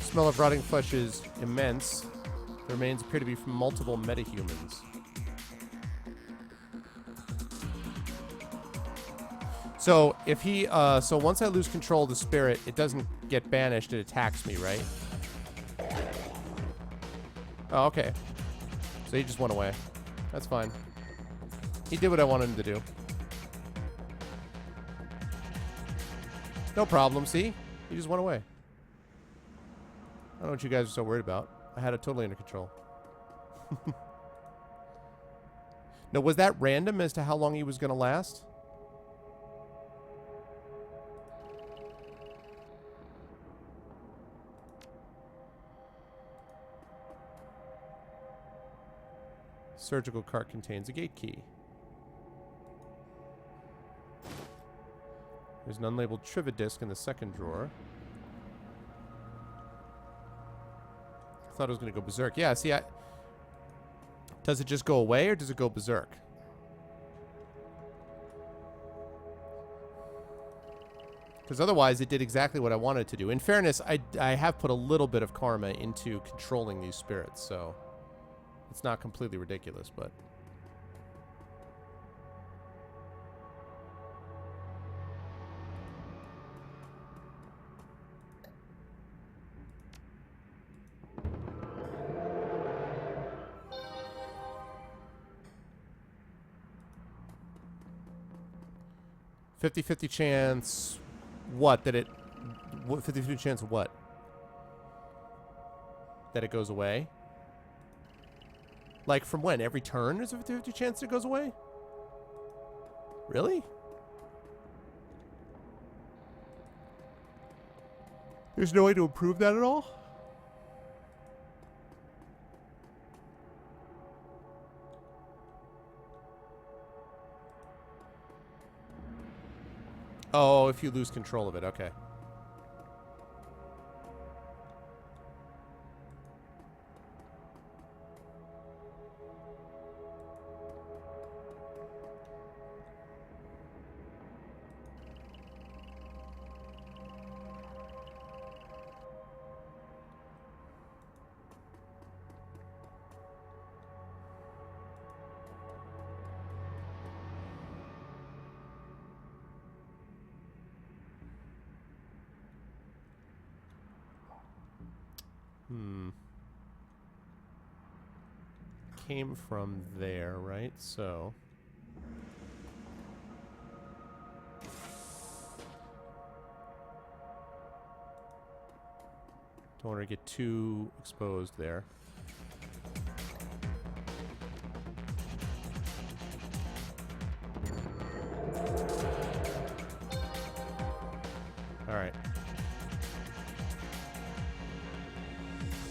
Smell of rotting flesh is immense. The remains appear to be from multiple metahumans. So if he, so once I lose control of the spirit, it doesn't get banished, it attacks me, right? Oh, okay. So he just went away. That's fine. He did what I wanted him to do. No problem, see? He just went away. I don't know what you guys are so worried about. I had it totally under control. Now, was that random as to how long he was going to last? Surgical cart contains a gate key. There's an unlabeled trivia disc in the second drawer. I thought it was going to go berserk. Yeah, see, does it just go away or does it go berserk? Because otherwise it did exactly what I wanted it to do. In fairness, I have put a little bit of karma into controlling these spirits, so it's not completely ridiculous, but... "50-50 chance..." What? That it... 50-50 chance of what? That it goes away? Like, from when? Every turn there's a 50-50 chance it goes away? Really? There's no way to improve that at all? Oh, if you lose control of it, okay. Came from there, right? So... don't want to get too exposed there. Alright.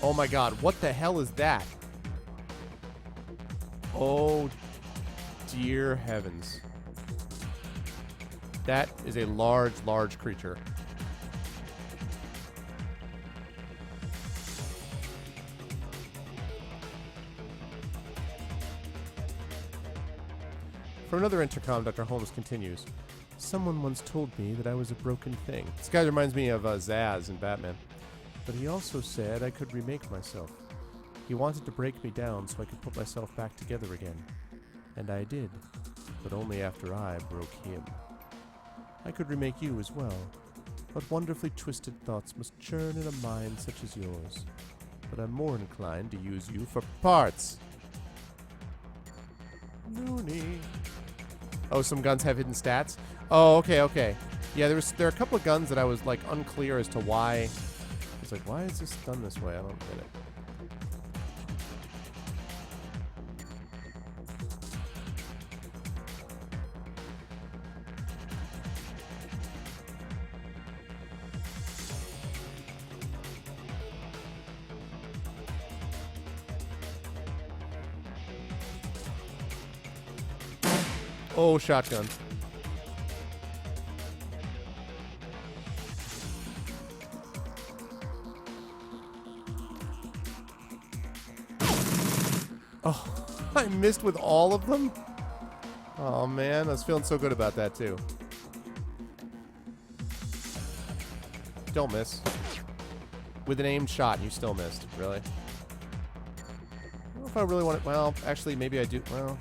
Oh my god, what the hell is that? Oh, dear heavens. That is a large, large creature. From another intercom, Dr. Holmes continues. Someone once told me that I was a broken thing. This guy reminds me of Zaz in Batman. But he also said I could remake myself. He wanted to break me down so I could put myself back together again. And I did, but only after I broke him. I could remake you as well, but wonderfully twisted thoughts must churn in a mind such as yours. But I'm more inclined to use you for parts. Loony. Oh, some guns have hidden stats? Oh, okay, okay. Yeah, there are a couple of guns that I was, like, unclear as to why. It's like, why is this done this way? I don't get it. Oh, shotgun. Oh, I missed with all of them? Oh, man. I was feeling so good about that, too. Don't miss. With an aimed shot, and you still missed. Really? I don't know if I really want to... Well, actually, maybe I do... Well...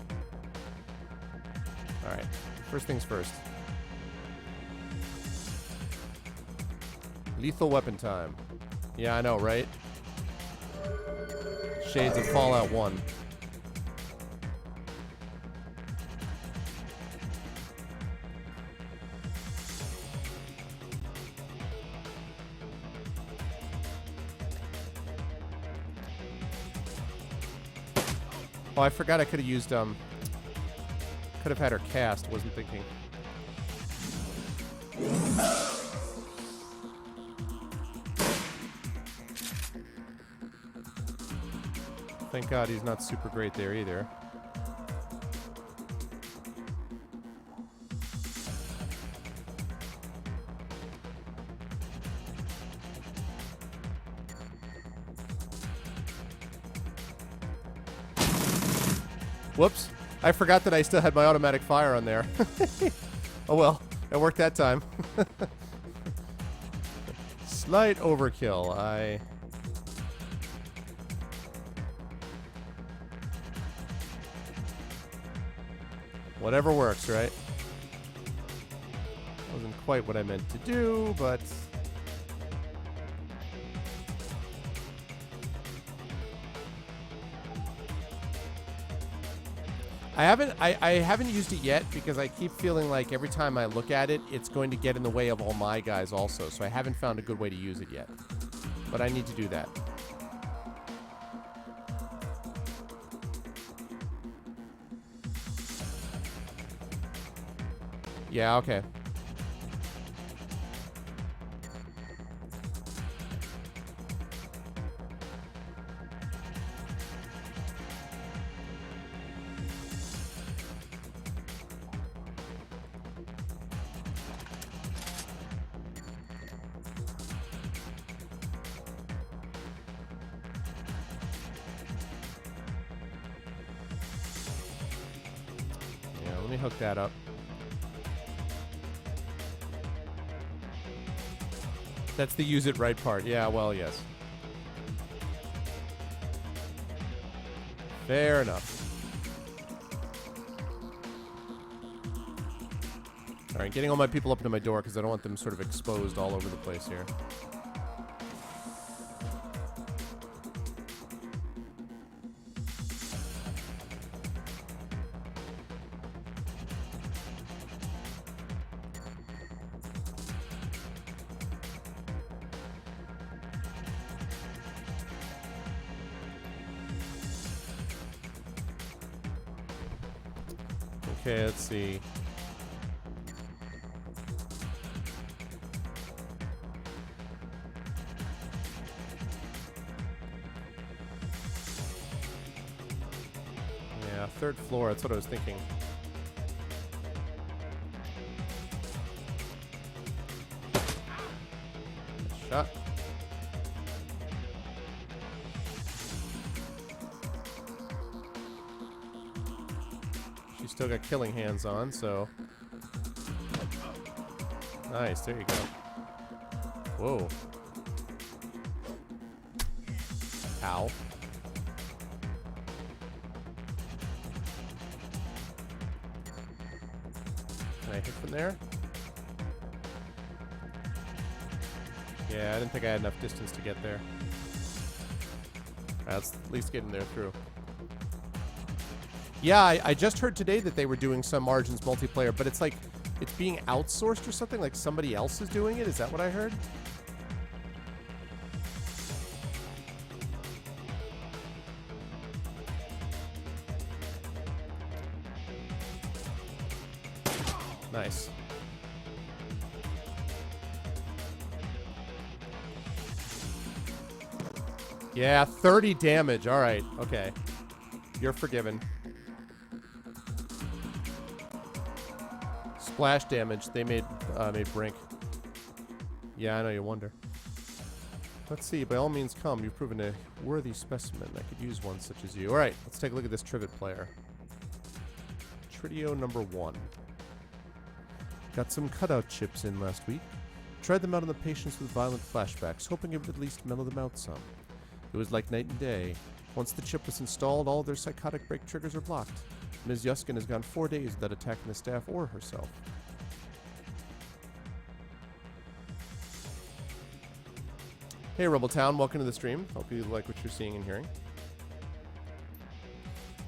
Alright. First things first. Lethal weapon time. Yeah, I know, right? Shades of Fallout 1. Oh, I forgot I could have used, could have had her cast, wasn't thinking. Thank God he's not super great there either. Whoops. I forgot that I still had my automatic fire on there. Oh well, it worked that time. Slight overkill. Whatever works, right? Wasn't quite what I meant to do, but... I haven't used it yet because I keep feeling like every time I look at it, it's going to get in the way of all my guys also. So I haven't found a good way to use it yet. But I need to do that. Yeah, okay. Yeah, let me hook that up. That's the use it right part. Yeah, well, yes. Fair enough. Alright, getting all my people up to my door because I don't want them sort of exposed all over the place here. Okay, let's see. Yeah, third floor, that's what I was thinking. Shot. Still got killing hands on, so... Nice, there you go. Whoa. Ow. Can I hit from there? Yeah, I didn't think I had enough distance to get there. Let's at least get in there through. Yeah, I just heard today that they were doing some Origins multiplayer, but it's like, it's being outsourced or something? Like somebody else is doing it? Is that what I heard? Nice. Yeah, 30 damage. All right. Okay. You're forgiven. Splash damage. They made Brink. Yeah, I know you wonder. Let's see. By all means, come. You've proven a worthy specimen. I could use one such as you. All right. Let's take a look at this Trivet player. Trio number 1. Got some cutout chips in last week. tried them out on the patients with violent flashbacks, hoping it would at least mellow them out some. It was like night and day. Once the chip was installed, all their psychotic break triggers are blocked. Ms. Yuskin has gone 4 days without attacking the staff or herself. Hey, Rebel Town, welcome to the stream. Hope you like what you're seeing and hearing.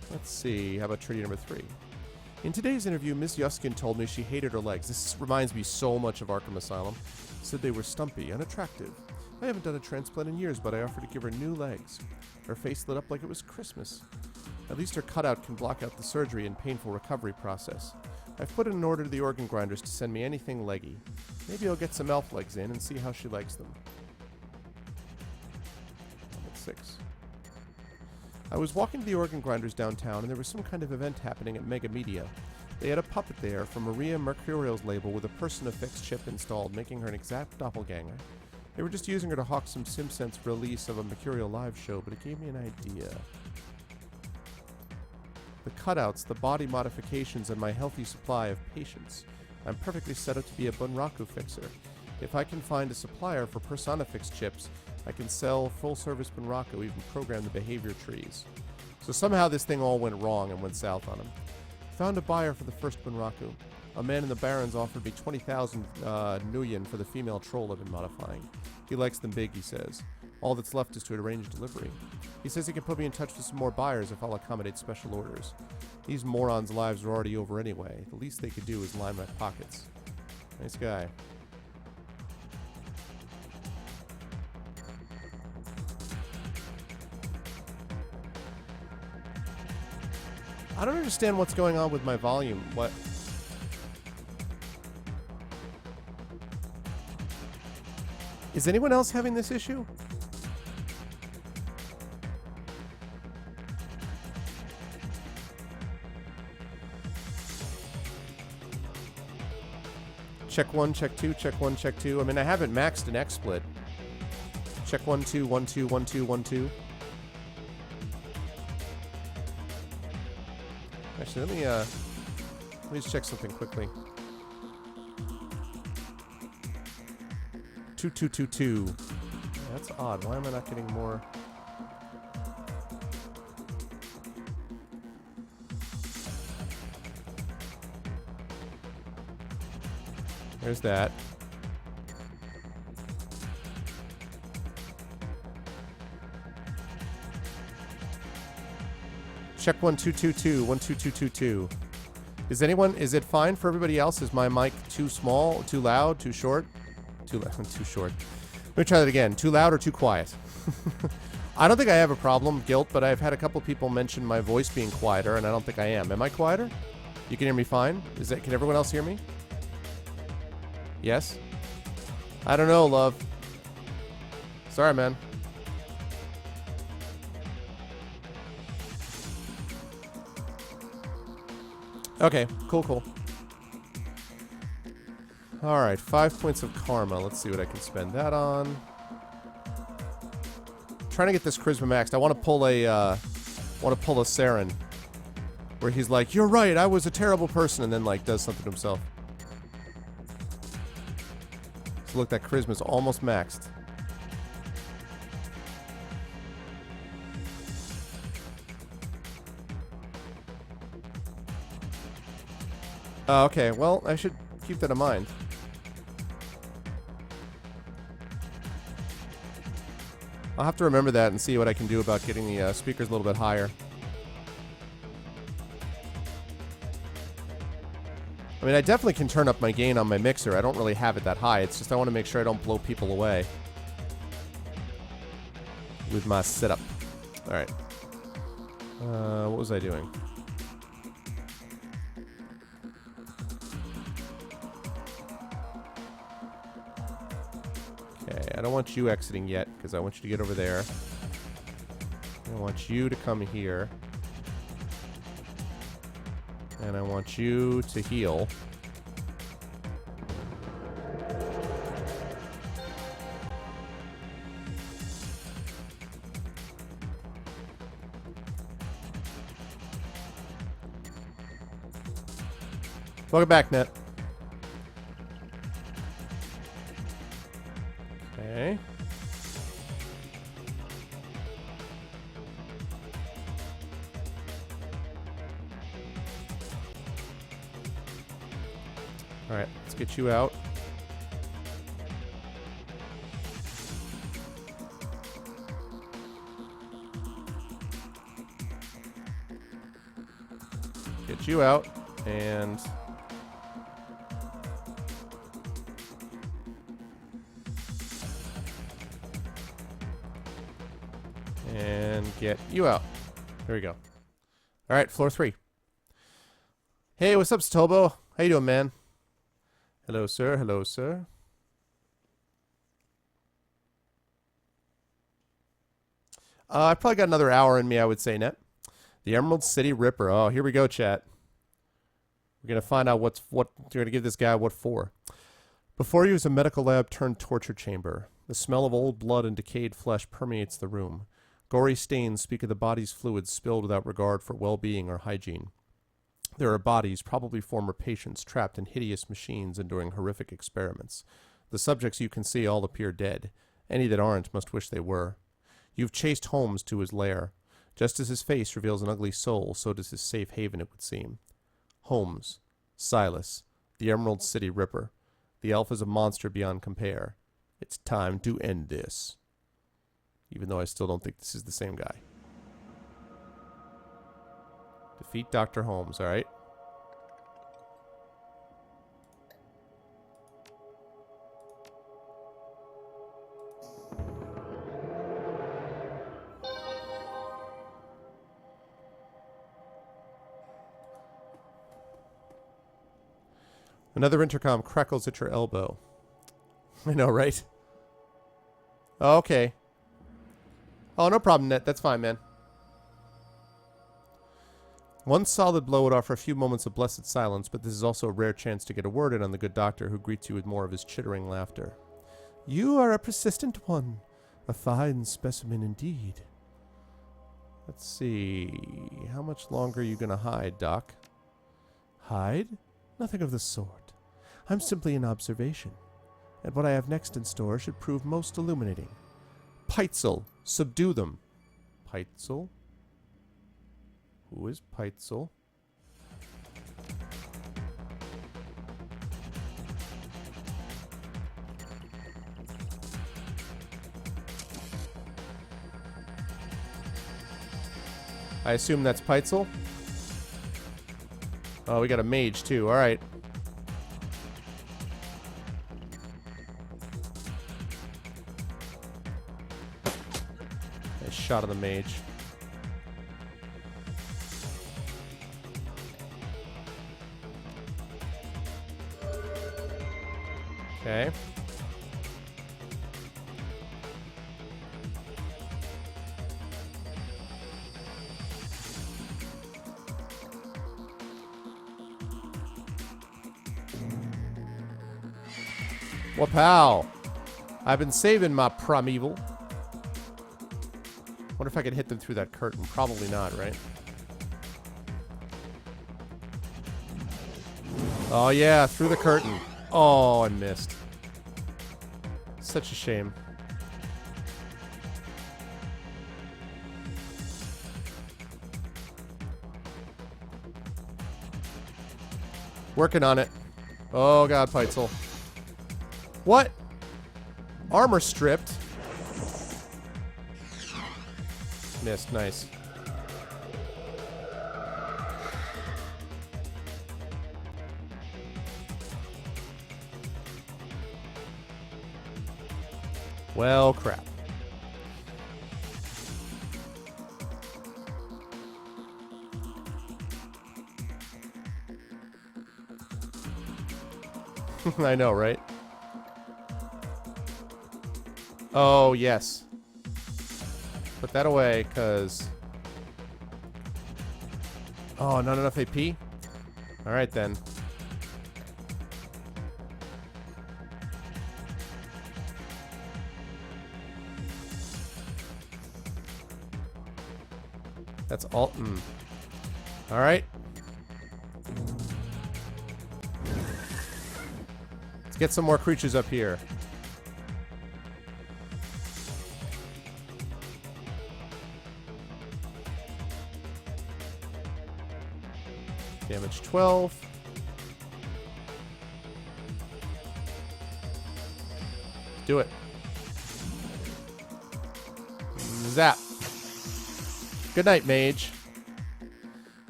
Let's see, how about treaty number 3? In today's interview, Ms. Yuskin told me she hated her legs. This reminds me so much of Arkham Asylum. Said they were stumpy, unattractive. I haven't done a transplant in years, but I offered to give her new legs. Her face lit up like it was Christmas. At least her cutout can block out the surgery and painful recovery process. I've put in an order to the organ grinders to send me anything leggy. Maybe I'll get some elf legs in and see how she likes them. 6. I was walking to the organ grinders downtown, and there was some kind of event happening at Mega Media. They had a puppet there from Maria Mercurial's label with a Person-Affix chip installed, making her an exact doppelganger. They were just using her to hawk some SimSense release of a Mercurial live show, but it gave me an idea. The cutouts, the body modifications, and my healthy supply of patience. I'm perfectly set up to be a Bunraku fixer. If I can find a supplier for Person-Affix chips, I can sell full-service Bunraku, even program the behavior trees. So somehow this thing all went wrong and went south on him. Found a buyer for the first Bunraku. A man in the Barrens offered me 20,000 nuyen for the female troll I've been modifying. He likes them big, he says. All that's left is to arrange delivery. He says he can put me in touch with some more buyers if I'll accommodate special orders. These morons' lives are already over anyway. The least they could do is line my pockets. Nice guy. I don't understand what's going on with my volume. What? Is anyone else having this issue? Check 1, check 2, check 1, check 2. I mean, I haven't maxed an XSplit. Check 1, 2, 1, 2, 1, 2, 1, 2. Actually, let me just check something quickly. 2, 2, 2, 2. Yeah, that's odd. Why am I not getting more? There's that. Check 1, 2, 2, 2. 1, 2, 2, 2, 2. Is it fine for everybody else? Is my mic too small, too loud, too short? Too short. Let me try that again. Too loud or too quiet? I don't think I have a problem, Guilt, but I've had a couple people mention my voice being quieter, and I don't think I am. Am I quieter? You can hear me fine? Can everyone else hear me? Yes? I don't know, love. Sorry, man. Okay, cool. Alright, 5 points of karma. Let's see what I can spend that on. Trying to get this charisma maxed. I want to pull a Saren. Where he's like, you're right, I was a terrible person, and then like does something to himself. So look, that charisma's almost maxed. Okay, well, I should keep that in mind. I'll have to remember that and see what I can do about getting the speakers a little bit higher. I mean, I definitely can turn up my gain on my mixer. I don't really have it that high. It's just I want to make sure I don't blow people away with my setup. Alright. What was I doing? I don't want you exiting yet, because I want you to get over there. I want you to come here. And I want you to heal. Welcome back, Net. Okay. Alright, let's get you out. Get you out, and... and get you out. There we go. Alright, floor 3. Hey, what's up, Stobo? How you doing, man? Hello, sir. Hello, sir. I probably got another hour in me, I would say, Net. The Emerald City Ripper. Oh, here we go, chat. We're going to find out what you're going to give this guy what for. Before you is a medical lab turned torture chamber. The smell of old blood and decayed flesh permeates the room. Gory stains speak of the body's fluids spilled without regard for well-being or hygiene. There are bodies, probably former patients, trapped in hideous machines enduring horrific experiments. The subjects you can see all appear dead. Any that aren't must wish they were. You've chased Holmes to his lair. Just as his face reveals an ugly soul, so does his safe haven, it would seem. Holmes, Silas, the Emerald City Ripper. The elf is a monster beyond compare. It's time to end this. Even though I still don't think this is the same guy. Defeat Dr. Holmes, alright? Another intercom crackles at your elbow. I know, right? Oh, okay. Oh, no problem, Net. That's fine, man. One solid blow would offer a few moments of blessed silence, but this is also a rare chance to get a word in on the good doctor, who greets you with more of his chittering laughter. You are a persistent one. A fine specimen indeed. Let's see. How much longer are you going to hide, Doc? Hide? Nothing of the sort. I'm simply an observation. And what I have next in store should prove most illuminating. Peitzel, subdue them. Peitzel? Who is Peitzel? I assume that's Peitzel. Oh, we got a mage too. All right. Nice shot of the mage. Okay. Wapow! I've been saving my primeval. Wonder if I could hit them through that curtain. Probably not, right? Oh yeah, through the curtain. Oh, I missed. Such a shame. Working on it. Oh god, Peitzel. What? Armor stripped. Missed, nice. Well, crap. I know, right? Oh, yes. Put that away, because... Oh, not enough AP? Alright, then. That's all. Alright. Let's get some more creatures up here. damage. 12. Do it. Zap. Good night, mage.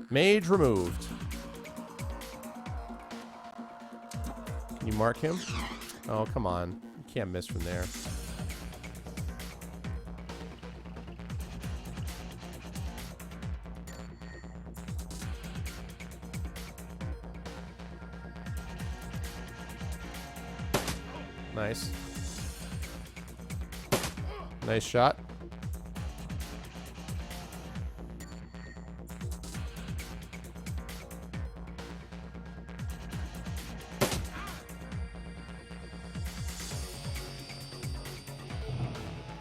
Mage removed. Can you mark him? Oh, come on. You can't miss from there. Nice. Nice shot.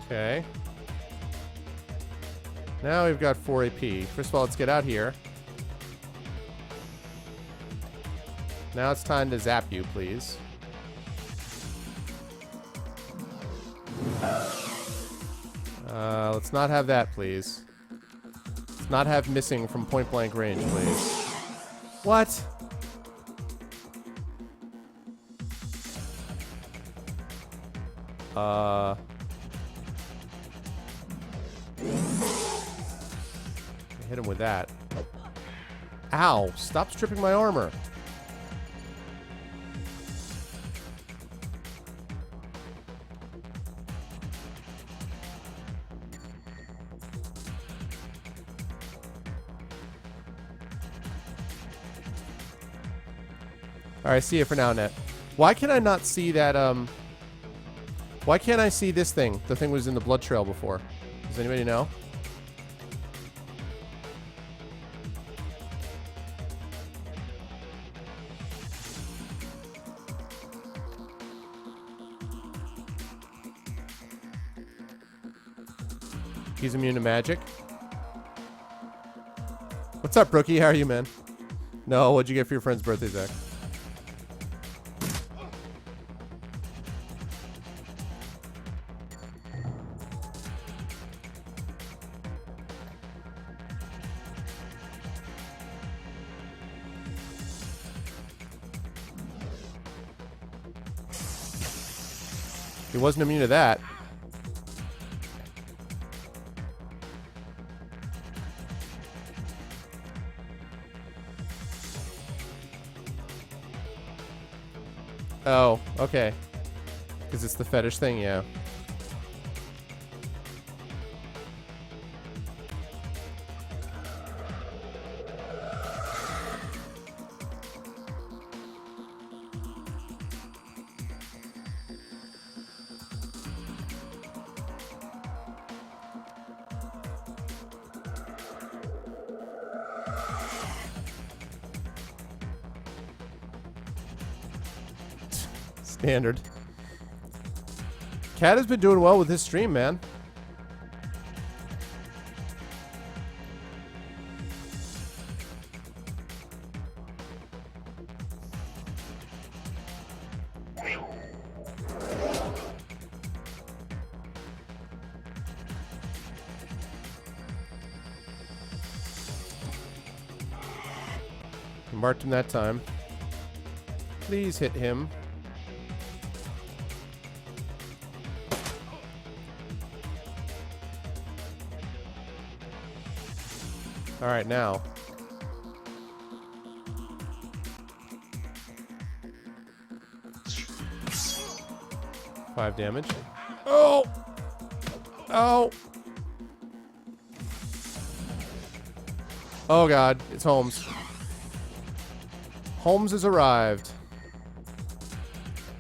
Okay. Now we've got 4 AP. First of all, let's get out here. Now it's time to zap you, please. Let's not have that, please. Let's not have missing from point blank range, please. What? Hit him with that. Ow! Stop stripping my armor. Alright, see you for now, Net. Why can I not see that, why can't I see this thing? The thing was in the blood trail before. Does anybody know? He's immune to magic. What's up, Brookie? How are you, man? No, what'd you get for your friend's birthday, Zach? He wasn't immune to that. Oh, okay. Because it's the fetish thing, yeah. Standard. Cat has been doing well with his stream, man. Marked him that time. Please hit him. All right, now. Five damage. Oh! Oh! Oh god, it's Holmes. Holmes has arrived.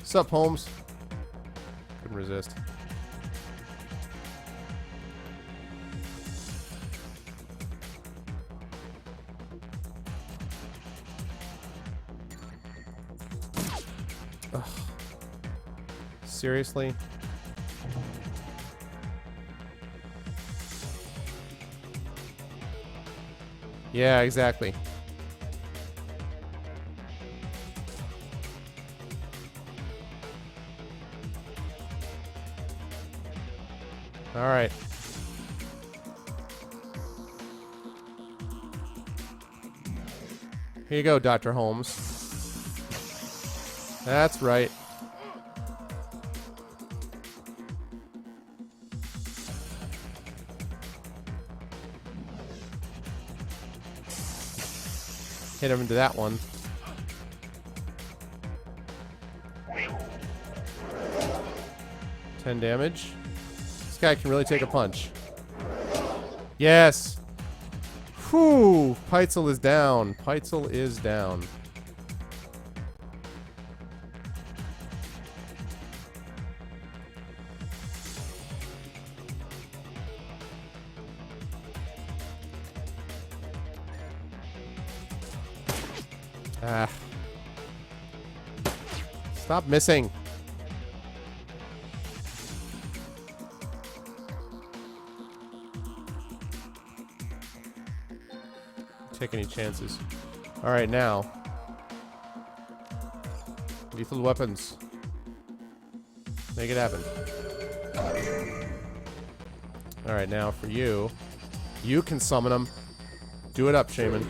Sup, Holmes? Couldn't resist. Ugh. Seriously? Yeah, exactly. All right. Here you go, Dr. Holmes. That's right. Hit him into that one. $10 damage. This guy can really take a punch. Yes! Whew! Peitzel is down. Peitzel is down. Ah. Stop missing. Take any chances. Alright, now. Lethal weapons. Make it happen. Alright, now for you. You can summon them. Do it up, Shaman.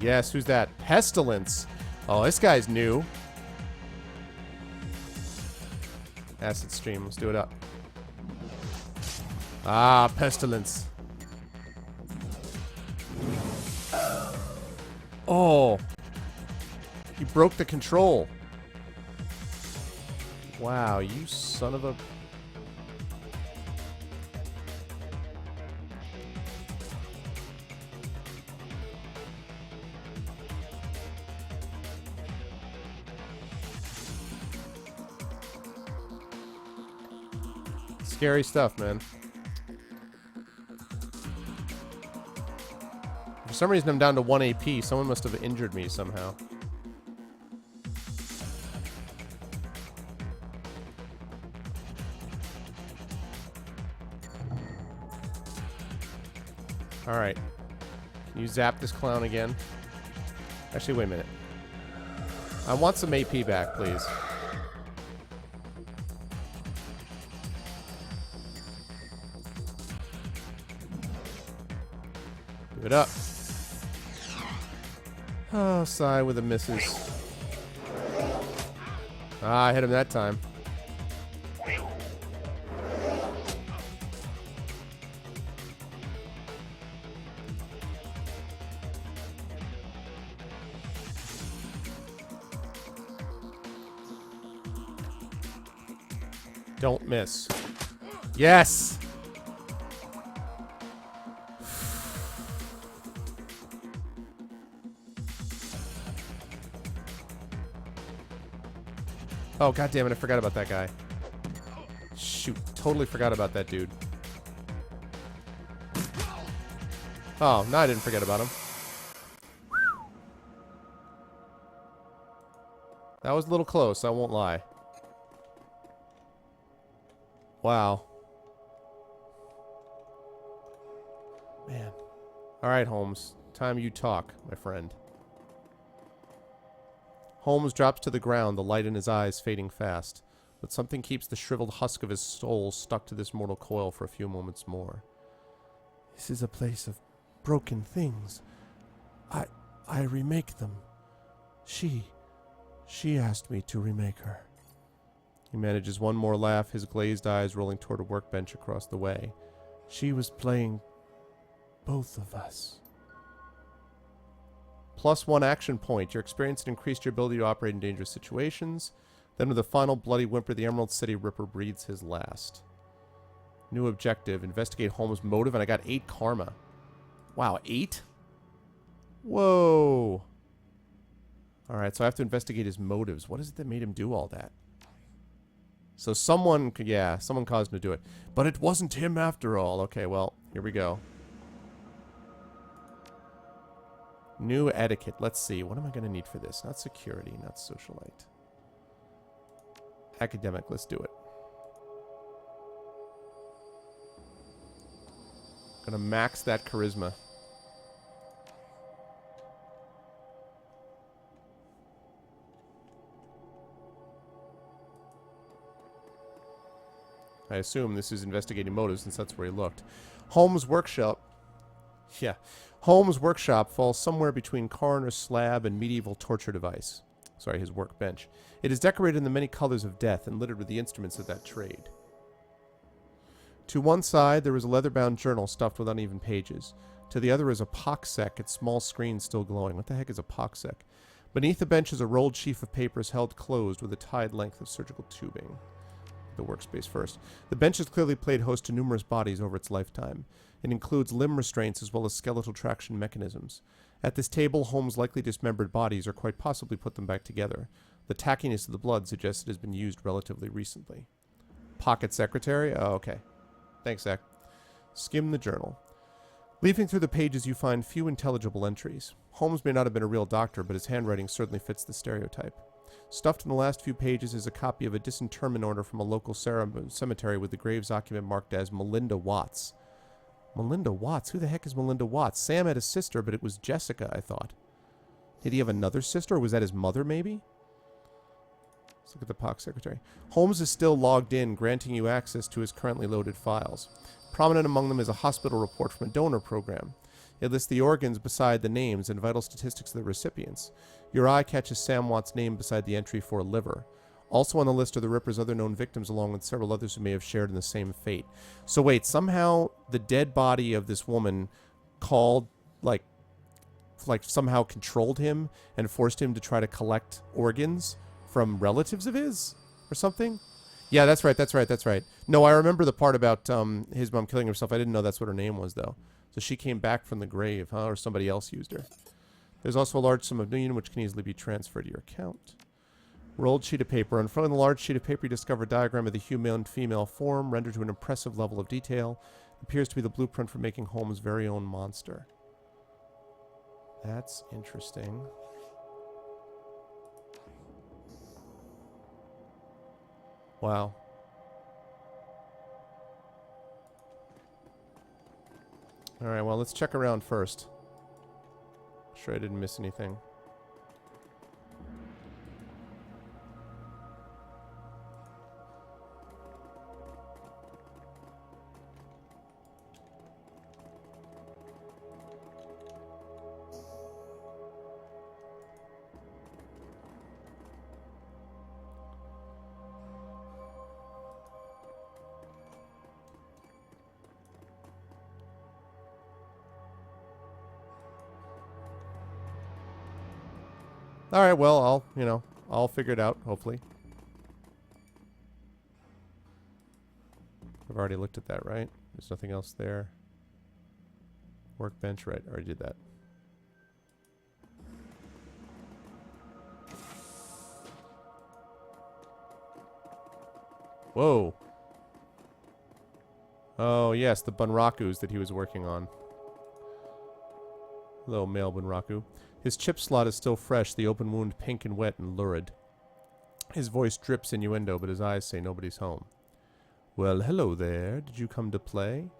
Yes, who's that? Pestilence. Oh, this guy's new. Acid stream. Let's do it up. Ah, Pestilence. Oh. He broke the control. Wow, you son of a... Scary stuff, man. For some reason, I'm down to 1 AP. Someone must have injured me somehow. Alright. Can you zap this clown again? Actually, wait a minute. I want some AP back, please. Give it up. Oh, sigh with the misses. Ah, I hit him that time. Don't miss. Yes! Oh, goddammit, I forgot about that guy. Shoot, totally forgot about that dude. Oh, no, I didn't forget about him. That was a little close, I won't lie. Wow. Man. Alright, Holmes. Time you talk, my friend. Holmes drops to the ground, the light in his eyes fading fast. But something keeps the shriveled husk of his soul stuck to this mortal coil for a few moments more. This is a place of broken things. I remake them. She asked me to remake her. He manages one more laugh, his glazed eyes rolling toward a workbench across the way. She was playing both of us. +1 action point. Your experience increased your ability to operate in dangerous situations. Then with a final bloody whimper, the Emerald City Ripper breathes his last. New objective. Investigate Holmes' motive, and I got 8 karma. Wow, 8? Whoa. Alright, so I have to investigate his motives. What is it that made him do all that? So someone, yeah, someone caused him to do it. But it wasn't him after all. Okay, well, here we go. New etiquette. Let's see. What am I going to need for this? Not security, not socialite. Academic. Let's do it. Gonna max that charisma. I assume this is investigating motives since that's where he looked. Holmes' workshop. Yeah. Holmes' workshop falls somewhere between coroner's slab and medieval torture device. Sorry, his workbench. It is decorated in the many colors of death and littered with the instruments of that trade. To one side, there is a leather-bound journal stuffed with uneven pages. To the other is a poxsec, its small screen still glowing. What the heck is a poxsec? Beneath the bench is a rolled sheaf of papers held closed with a tied length of surgical tubing. The workspace first. The bench has clearly played host to numerous bodies over its lifetime. It includes limb restraints as well as skeletal traction mechanisms. At this table, Holmes' likely dismembered bodies or quite possibly put them back together. The tackiness of the blood suggests it has been used relatively recently. Pocket secretary? Oh, okay. Thanks, Zach. Skim the journal. Leafing through the pages, you find few intelligible entries. Holmes may not have been a real doctor, but his handwriting certainly fits the stereotype. Stuffed in the last few pages is a copy of a disinterment order from a local cemetery with the grave's occupant marked as Melinda Watts. Melinda Watts? Who the heck is Melinda Watts? Sam had a sister, but it was Jessica, I thought. Did he have another sister, or was that his mother, maybe? Let's look at the POC secretary. Holmes is still logged in, granting you access to his currently loaded files. Prominent among them is a hospital report from a donor program. It lists the organs beside the names and vital statistics of the recipients. Your eye catches Sam Watt's name beside the entry for liver. Also on the list are the Ripper's other known victims, along with several others who may have shared in the same fate. So wait, somehow the dead body of this woman called, like somehow controlled him and forced him to try to collect organs from relatives of his or something? Yeah, that's right. No, I remember the part about his mom killing herself. I didn't know that's what her name was, though. So she came back from the grave, huh? Or somebody else used her. There's also a large sum of million which can easily be transferred to your account. Rolled sheet of paper. In front of the large sheet of paper, you discover a diagram of the human and female form, rendered to an impressive level of detail. It appears to be the blueprint for making Holmes' very own monster. That's interesting. Wow. Alright, well, let's check around first. Sure I didn't miss anything. Alright, well, I'll figure it out, hopefully. I've already looked at that, right? There's nothing else there. Workbench, right, already did that. Whoa. Oh, yes, the Bunrakus that he was working on. Hello, male Bunraku. His chip slot is still fresh, the open wound pink and wet and lurid. His voice drips innuendo, but his eyes say nobody's home. Well, hello there. Did you come to play?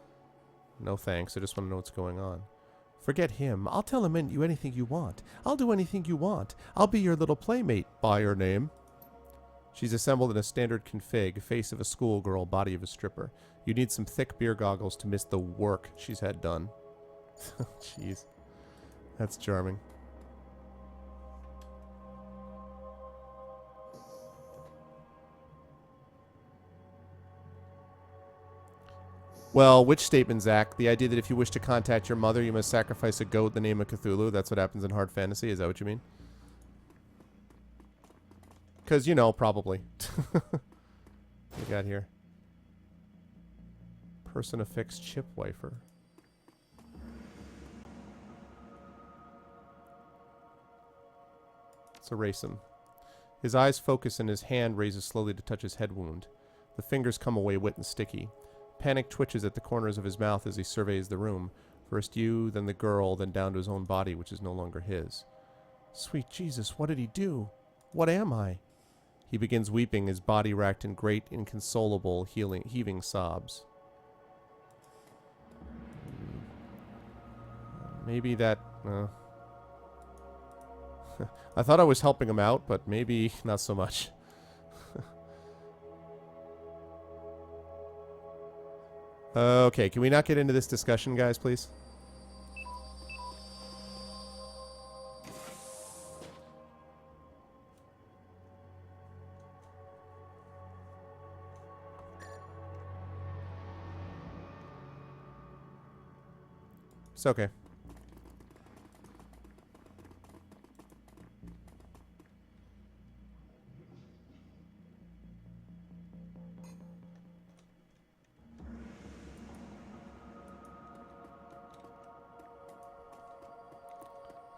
No thanks, I just want to know what's going on. Forget him. I'll tell him you anything you want. I'll do anything you want. I'll be your little playmate. By your name. She's assembled in a standard config, face of a schoolgirl, body of a stripper. You need some thick beer goggles to miss the work she's had done. Jeez. That's charming. Well, which statement, Zach? The idea that if you wish to contact your mother, you must sacrifice a goat in the name of Cthulhu? That's what happens in hard fantasy? Is that what you mean? Because, probably. What we got here? Person affixed chip wifer. Let's erase him. His eyes focus and his hand raises slowly to touch his head wound. The fingers come away wet and sticky. Panic twitches at the corners of his mouth as he surveys the room. First you, then the girl, then down to his own body, which is no longer his. Sweet Jesus, what did he do? What am I? He begins weeping, his body racked in great, inconsolable, heaving sobs. Maybe that... I thought I was helping him out, but maybe not so much. Okay, can we not get into this discussion, guys, please? It's okay.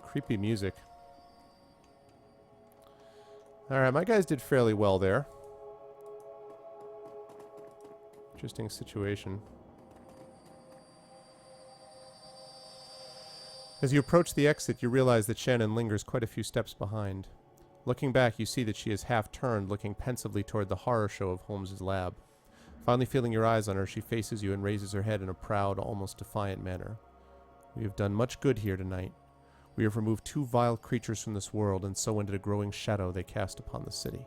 Creepy music. Alright, my guys did fairly well there. Interesting situation. As you approach the exit, you realize that Shannon lingers quite a few steps behind. Looking back, you see that she is half-turned, looking pensively toward the horror show of Holmes's lab. Finally feeling your eyes on her, she faces you and raises her head in a proud, almost defiant manner. We have done much good here tonight. We have removed 2 vile creatures from this world, and so ended a growing shadow they cast upon the city.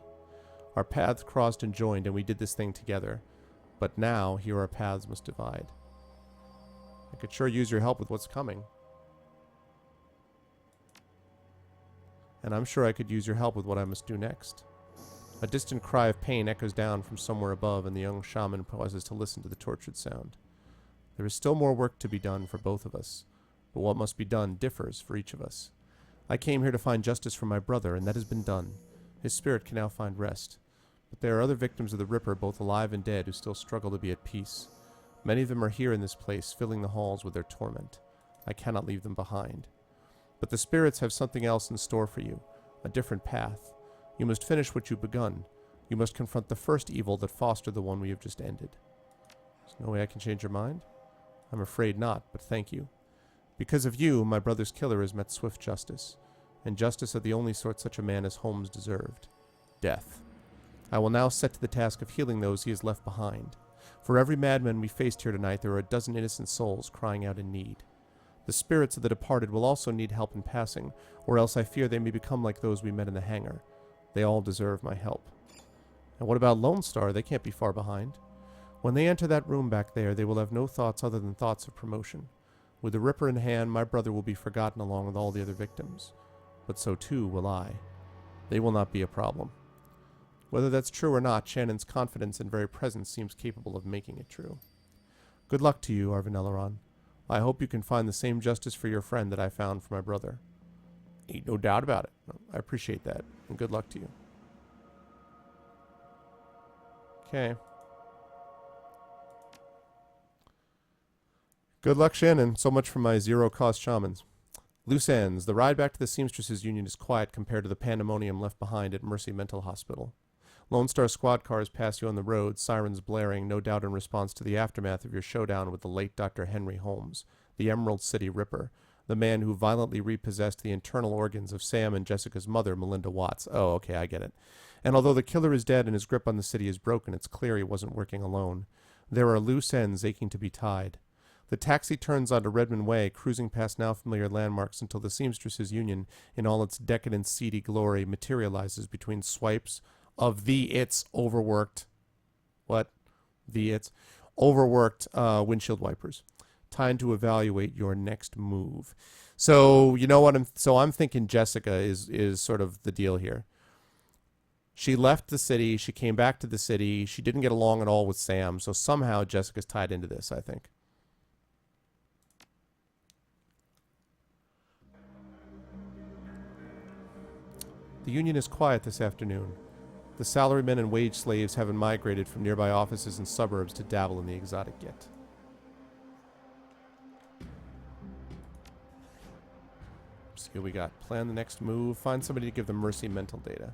Our paths crossed and joined, and we did this thing together. But now, here our paths must divide. I could sure use your help with what's coming. And I'm sure I could use your help with what I must do next. A distant cry of pain echoes down from somewhere above, and the young shaman pauses to listen to the tortured sound. There is still more work to be done for both of us, but what must be done differs for each of us. I came here to find justice for my brother, and that has been done. His spirit can now find rest. But there are other victims of the Ripper, both alive and dead, who still struggle to be at peace. Many of them are here in this place, filling the halls with their torment. I cannot leave them behind. But the spirits have something else in store for you, a different path. You must finish what you've begun. You must confront the first evil that fostered the one we have just ended. There's no way I can change your mind? I'm afraid not, but thank you. Because of you, my brother's killer has met swift justice, and justice of the only sort such a man as Holmes deserved. Death. I will now set to the task of healing those he has left behind. For every madman we faced here tonight, there are a dozen innocent souls crying out in need. The spirits of the departed will also need help in passing, or else I fear they may become like those we met in the hangar. They all deserve my help. And what about Lone Star? They can't be far behind. When they enter that room back there, they will have no thoughts other than thoughts of promotion. With the Ripper in hand, my brother will be forgotten along with all the other victims. But so too will I. They will not be a problem. Whether that's true or not, Shannon's confidence and very presence seems capable of making it true. Good luck to you, Arvan Eleron. I hope you can find the same justice for your friend that I found for my brother. Ain't no doubt about it. I appreciate that, and good luck to you. Okay. Good luck, Shannon. So much for my zero-cost shamans. Loose ends. The ride back to the Seamstresses Union is quiet compared to the pandemonium left behind at Mercy Mental Hospital. Lone Star squad cars pass you on the road, sirens blaring, no doubt in response to the aftermath of your showdown with the late Dr. Henry Holmes, the Emerald City Ripper, the man who violently repossessed the internal organs of Sam and Jessica's mother, Melinda Watts. Oh, okay, I get it. And although the killer is dead and his grip on the city is broken, it's clear he wasn't working alone. There are loose ends aching to be tied. The taxi turns onto Redmond Way, cruising past now familiar landmarks until the Seamstresses Union, in all its decadent, seedy glory, materializes between swipes of its overworked windshield wipers. Time to evaluate your next move. So you know what I'm thinking Jessica is sort of the deal here. She left the city, she came back to the city, she didn't get along at all with Sam, so somehow Jessica's tied into this, I think. The Union is quiet this afternoon. The salarymen and wage slaves haven't migrated from nearby offices and suburbs to dabble in the exotic yet. See what we got. Plan the next move. Find somebody to give them Mercy mental data.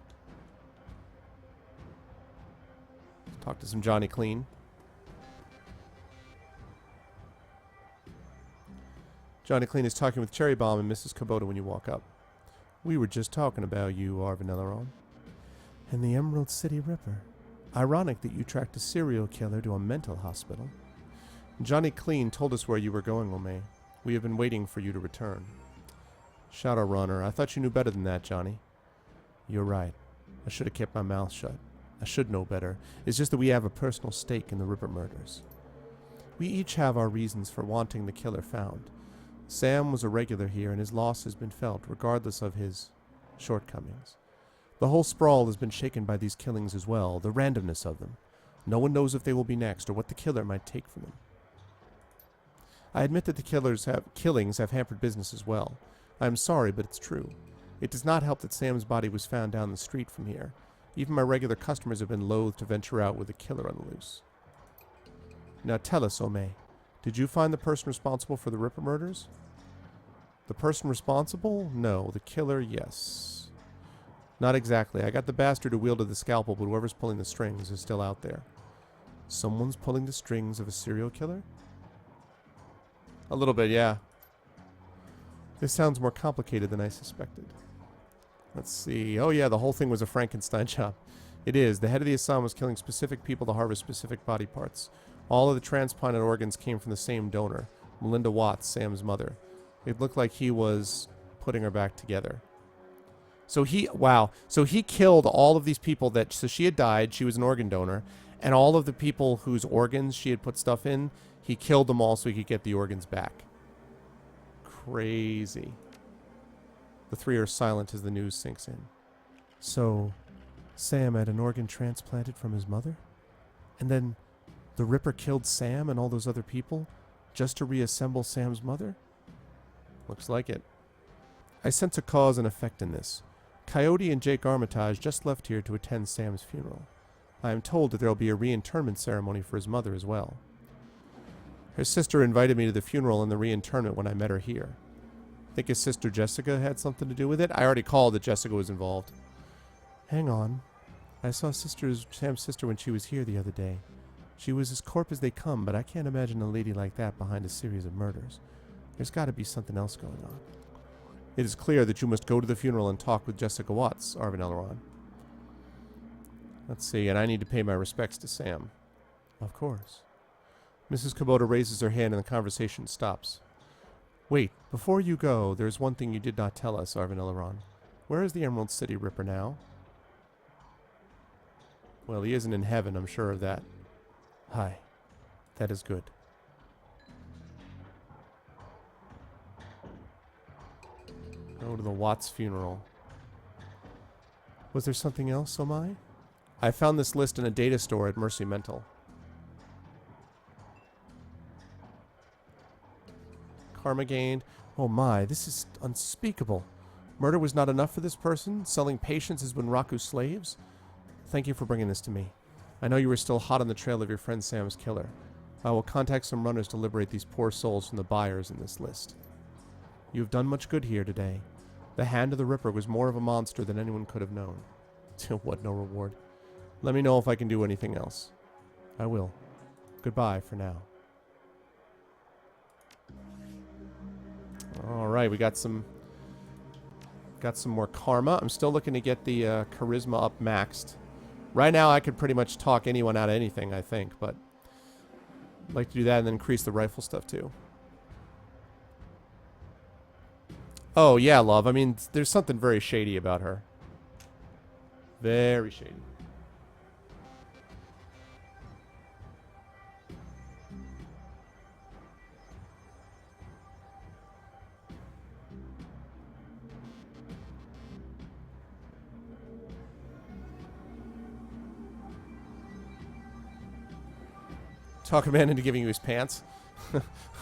Talk to some Johnny Clean. Johnny Clean is talking with Cherry Bomb and Mrs. Kubota when you walk up. We were just talking about you, Arvan Eleron. And the Emerald City Ripper. Ironic that you tracked a serial killer to a mental hospital. Johnny Clean told us where you were going, Omei. We have been waiting for you to return. Shadowrunner, I thought you knew better than that, Johnny. You're right. I should have kept my mouth shut. I should know better. It's just that we have a personal stake in the Ripper murders. We each have our reasons for wanting the killer found. Sam was a regular here, and his loss has been felt, regardless of his shortcomings. The whole sprawl has been shaken by these killings as well, the randomness of them. No one knows if they will be next, or what the killer might take from them. I admit that the killings have hampered business as well. I am sorry, but it's true. It does not help that Sam's body was found down the street from here. Even my regular customers have been loath to venture out with a killer on the loose. Now tell us, Omei, did you find the person responsible for the Ripper murders? The person responsible? No. The killer, yes. Not exactly. I got the bastard who wielded the scalpel, but whoever's pulling the strings is still out there. Someone's pulling the strings of a serial killer? A little bit, yeah. This sounds more complicated than I suspected. Let's see. Oh yeah, the whole thing was a Frankenstein job. It is. The head of the Assam was killing specific people to harvest specific body parts. All of the transplanted organs came from the same donor, Melinda Watts, Sam's mother. It looked like he was putting her back together. So he killed all of these people so she had died, she was an organ donor, and all of the people whose organs she had put stuff in, he killed them all so he could get the organs back. Crazy. The three are silent as the news sinks in. So, Sam had an organ transplanted from his mother? And then the Ripper killed Sam and all those other people just to reassemble Sam's mother? Looks like it. I sense a cause and effect in this. Coyote and Jake Armitage just left here to attend Sam's funeral. I am told that there will be a reinterment ceremony for his mother as well. Her sister invited me to the funeral and the reinterment when I met her here. Think his sister Jessica had something to do with it? I already called that Jessica was involved. Hang on. I saw Sam's sister when she was here the other day. She was as corp as they come, but I can't imagine a lady like that behind a series of murders. There's got to be something else going on. It is clear that you must go to the funeral and talk with Jessica Watts, Arvan Eleron. Let's see, and I need to pay my respects to Sam. Of course. Mrs. Kubota raises her hand and the conversation stops. Wait, before you go, there's one thing you did not tell us, Arvan Eleron. Where is the Emerald City Ripper now? Well, he isn't in heaven, I'm sure of that. Hi. That is good. Go to the Watts funeral. Was there something else, Omai? I found this list in a data store at Mercy Mental. Karma gained. Oh my, this is unspeakable. Murder was not enough for this person? Selling patients as Bunraku's slaves? Thank you for bringing this to me. I know you were still hot on the trail of your friend Sam's killer. I will contact some runners to liberate these poor souls from the buyers in this list. You have done much good here today. The hand of the Ripper was more of a monster than anyone could have known. What no reward. Let me know if I can do anything else. I will. Goodbye for now. Alright, we got some more karma. I'm still looking to get the charisma up maxed. Right now I could pretty much talk anyone out of anything, I think, but I'd like to do that and then increase the rifle stuff too. Oh, yeah, love. I mean, there's something very shady about her. Very shady. Talk a man into giving you his pants?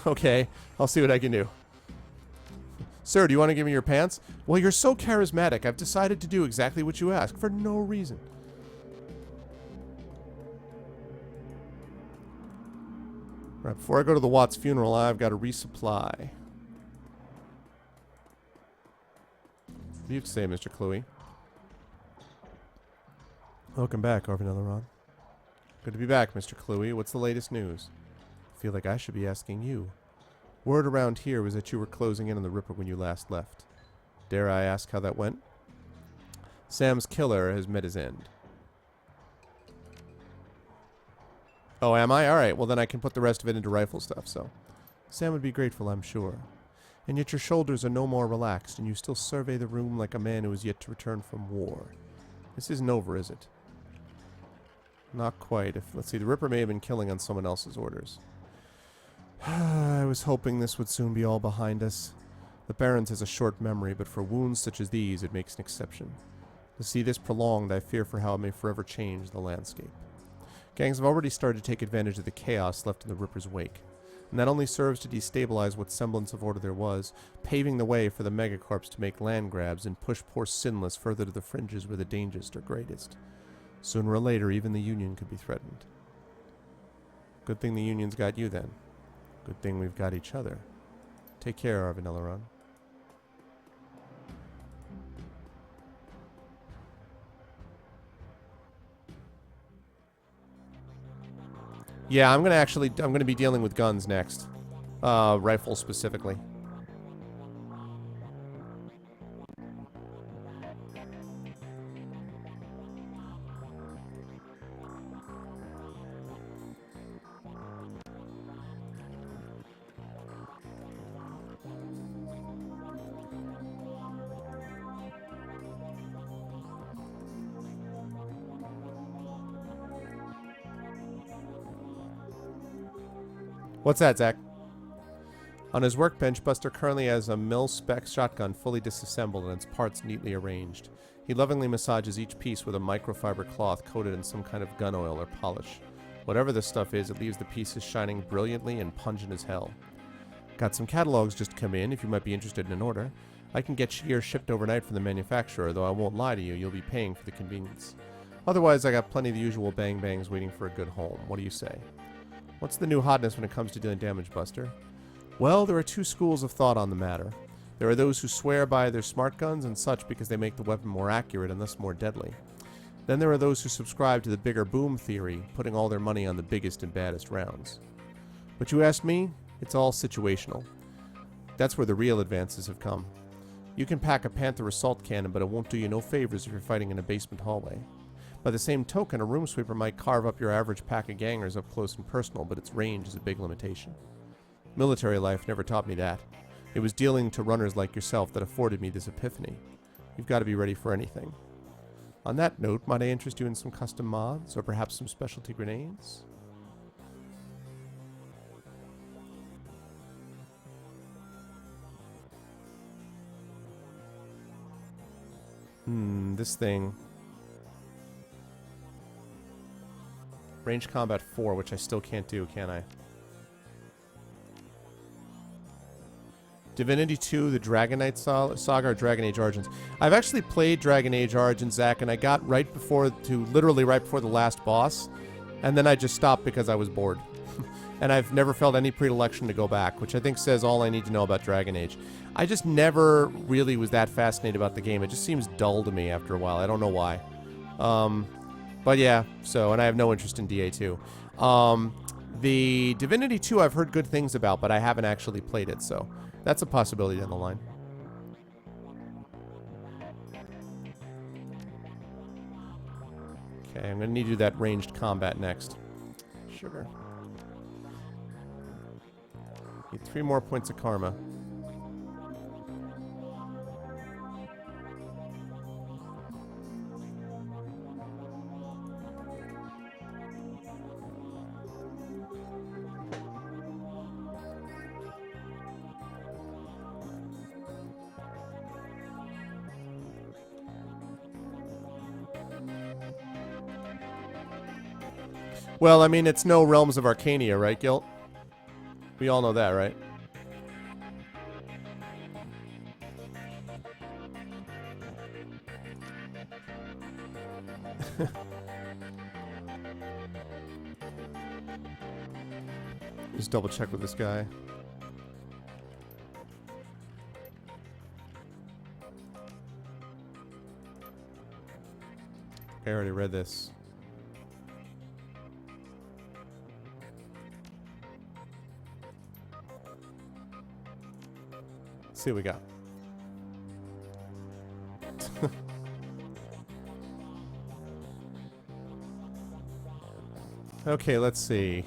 Okay, I'll see what I can do. Sir, do you want to give me your pants? Well, you're so charismatic. I've decided to do exactly what you ask for no reason. Right, before I go to the Watts funeral, I've got to resupply. What do you have to say, Mr. Cluey? Welcome back, Arvan Eleron. Good to be back, Mr. Cluey. What's the latest news? I feel like I should be asking you. Word around here was that you were closing in on the Ripper when you last left. Dare I ask how that went? Sam's killer has met his end. Oh, am I? Alright, well then I can put the rest of it into rifle stuff, so. Sam would be grateful, I'm sure. And yet your shoulders are no more relaxed, and you still survey the room like a man who is yet to return from war. This isn't over, is it? Not quite. Let's see, the Ripper may have been killing on someone else's orders. I was hoping this would soon be all behind us. The Barons has a short memory, but for wounds such as these, it makes an exception. To see this prolonged, I fear for how it may forever change the landscape. Gangs have already started to take advantage of the chaos left in the Ripper's wake. and that only serves to destabilize what semblance of order there was, paving the way for the megacorps to make land grabs and push poor Sinless further to the fringes where the dangers are greatest. Sooner or later, even the Union could be threatened. Good thing the Union's got you then. Good thing we've got each other. Take care, Arvan Eleron. Yeah, I'm gonna be dealing with guns next. Rifles specifically. What's that, Zach? On his workbench, Buster currently has a mil-spec shotgun fully disassembled and its parts neatly arranged. He lovingly massages each piece with a microfiber cloth coated in some kind of gun oil or polish. Whatever this stuff is, it leaves the pieces shining brilliantly and pungent as hell. Got some catalogs just come in if you might be interested in an order. I can get gear shipped overnight from the manufacturer, though I won't lie to you, you'll be paying for the convenience. Otherwise, I got plenty of the usual bang-bangs waiting for a good home. What do you say? What's the new hotness when it comes to dealing damage, Buster? Well, there are two schools of thought on the matter. There are those who swear by their smart guns and such because they make the weapon more accurate and thus more deadly. Then there are those who subscribe to the bigger boom theory, putting all their money on the biggest and baddest rounds. But you asked me, it's all situational. That's where the real advances have come. You can pack a Panther assault cannon, but it won't do you no favors if you're fighting in a basement hallway. By the same token, a room sweeper might carve up your average pack of gangers up close and personal, but its range is a big limitation. Military life never taught me that. It was dealing to runners like yourself that afforded me this epiphany. You've got to be ready for anything. On that note, might I interest you in some custom mods, or perhaps some specialty grenades? This thing. Range combat 4, which I still can't do, can I? Divinity 2, the Dragon Knight Saga, or Dragon Age Origins. I've actually played Dragon Age Origins, Zach, and I got literally right before the last boss, and then I just stopped because I was bored. And I've never felt any predilection to go back, which I think says all I need to know about Dragon Age. I just never really was that fascinated about the game. It just seems dull to me after a while. I don't know why. But yeah, and I have no interest in DA2. The Divinity 2 I've heard good things about, but I haven't actually played it, so that's a possibility down the line. Okay, I'm going to need to do that ranged combat next. Sugar. Need 3 more points of karma. Well, I mean, it's no Realms of Arcania, right, Gilt? We all know that, right? Just double check with this guy. I already read this. Let's see what we got. Okay, let's see.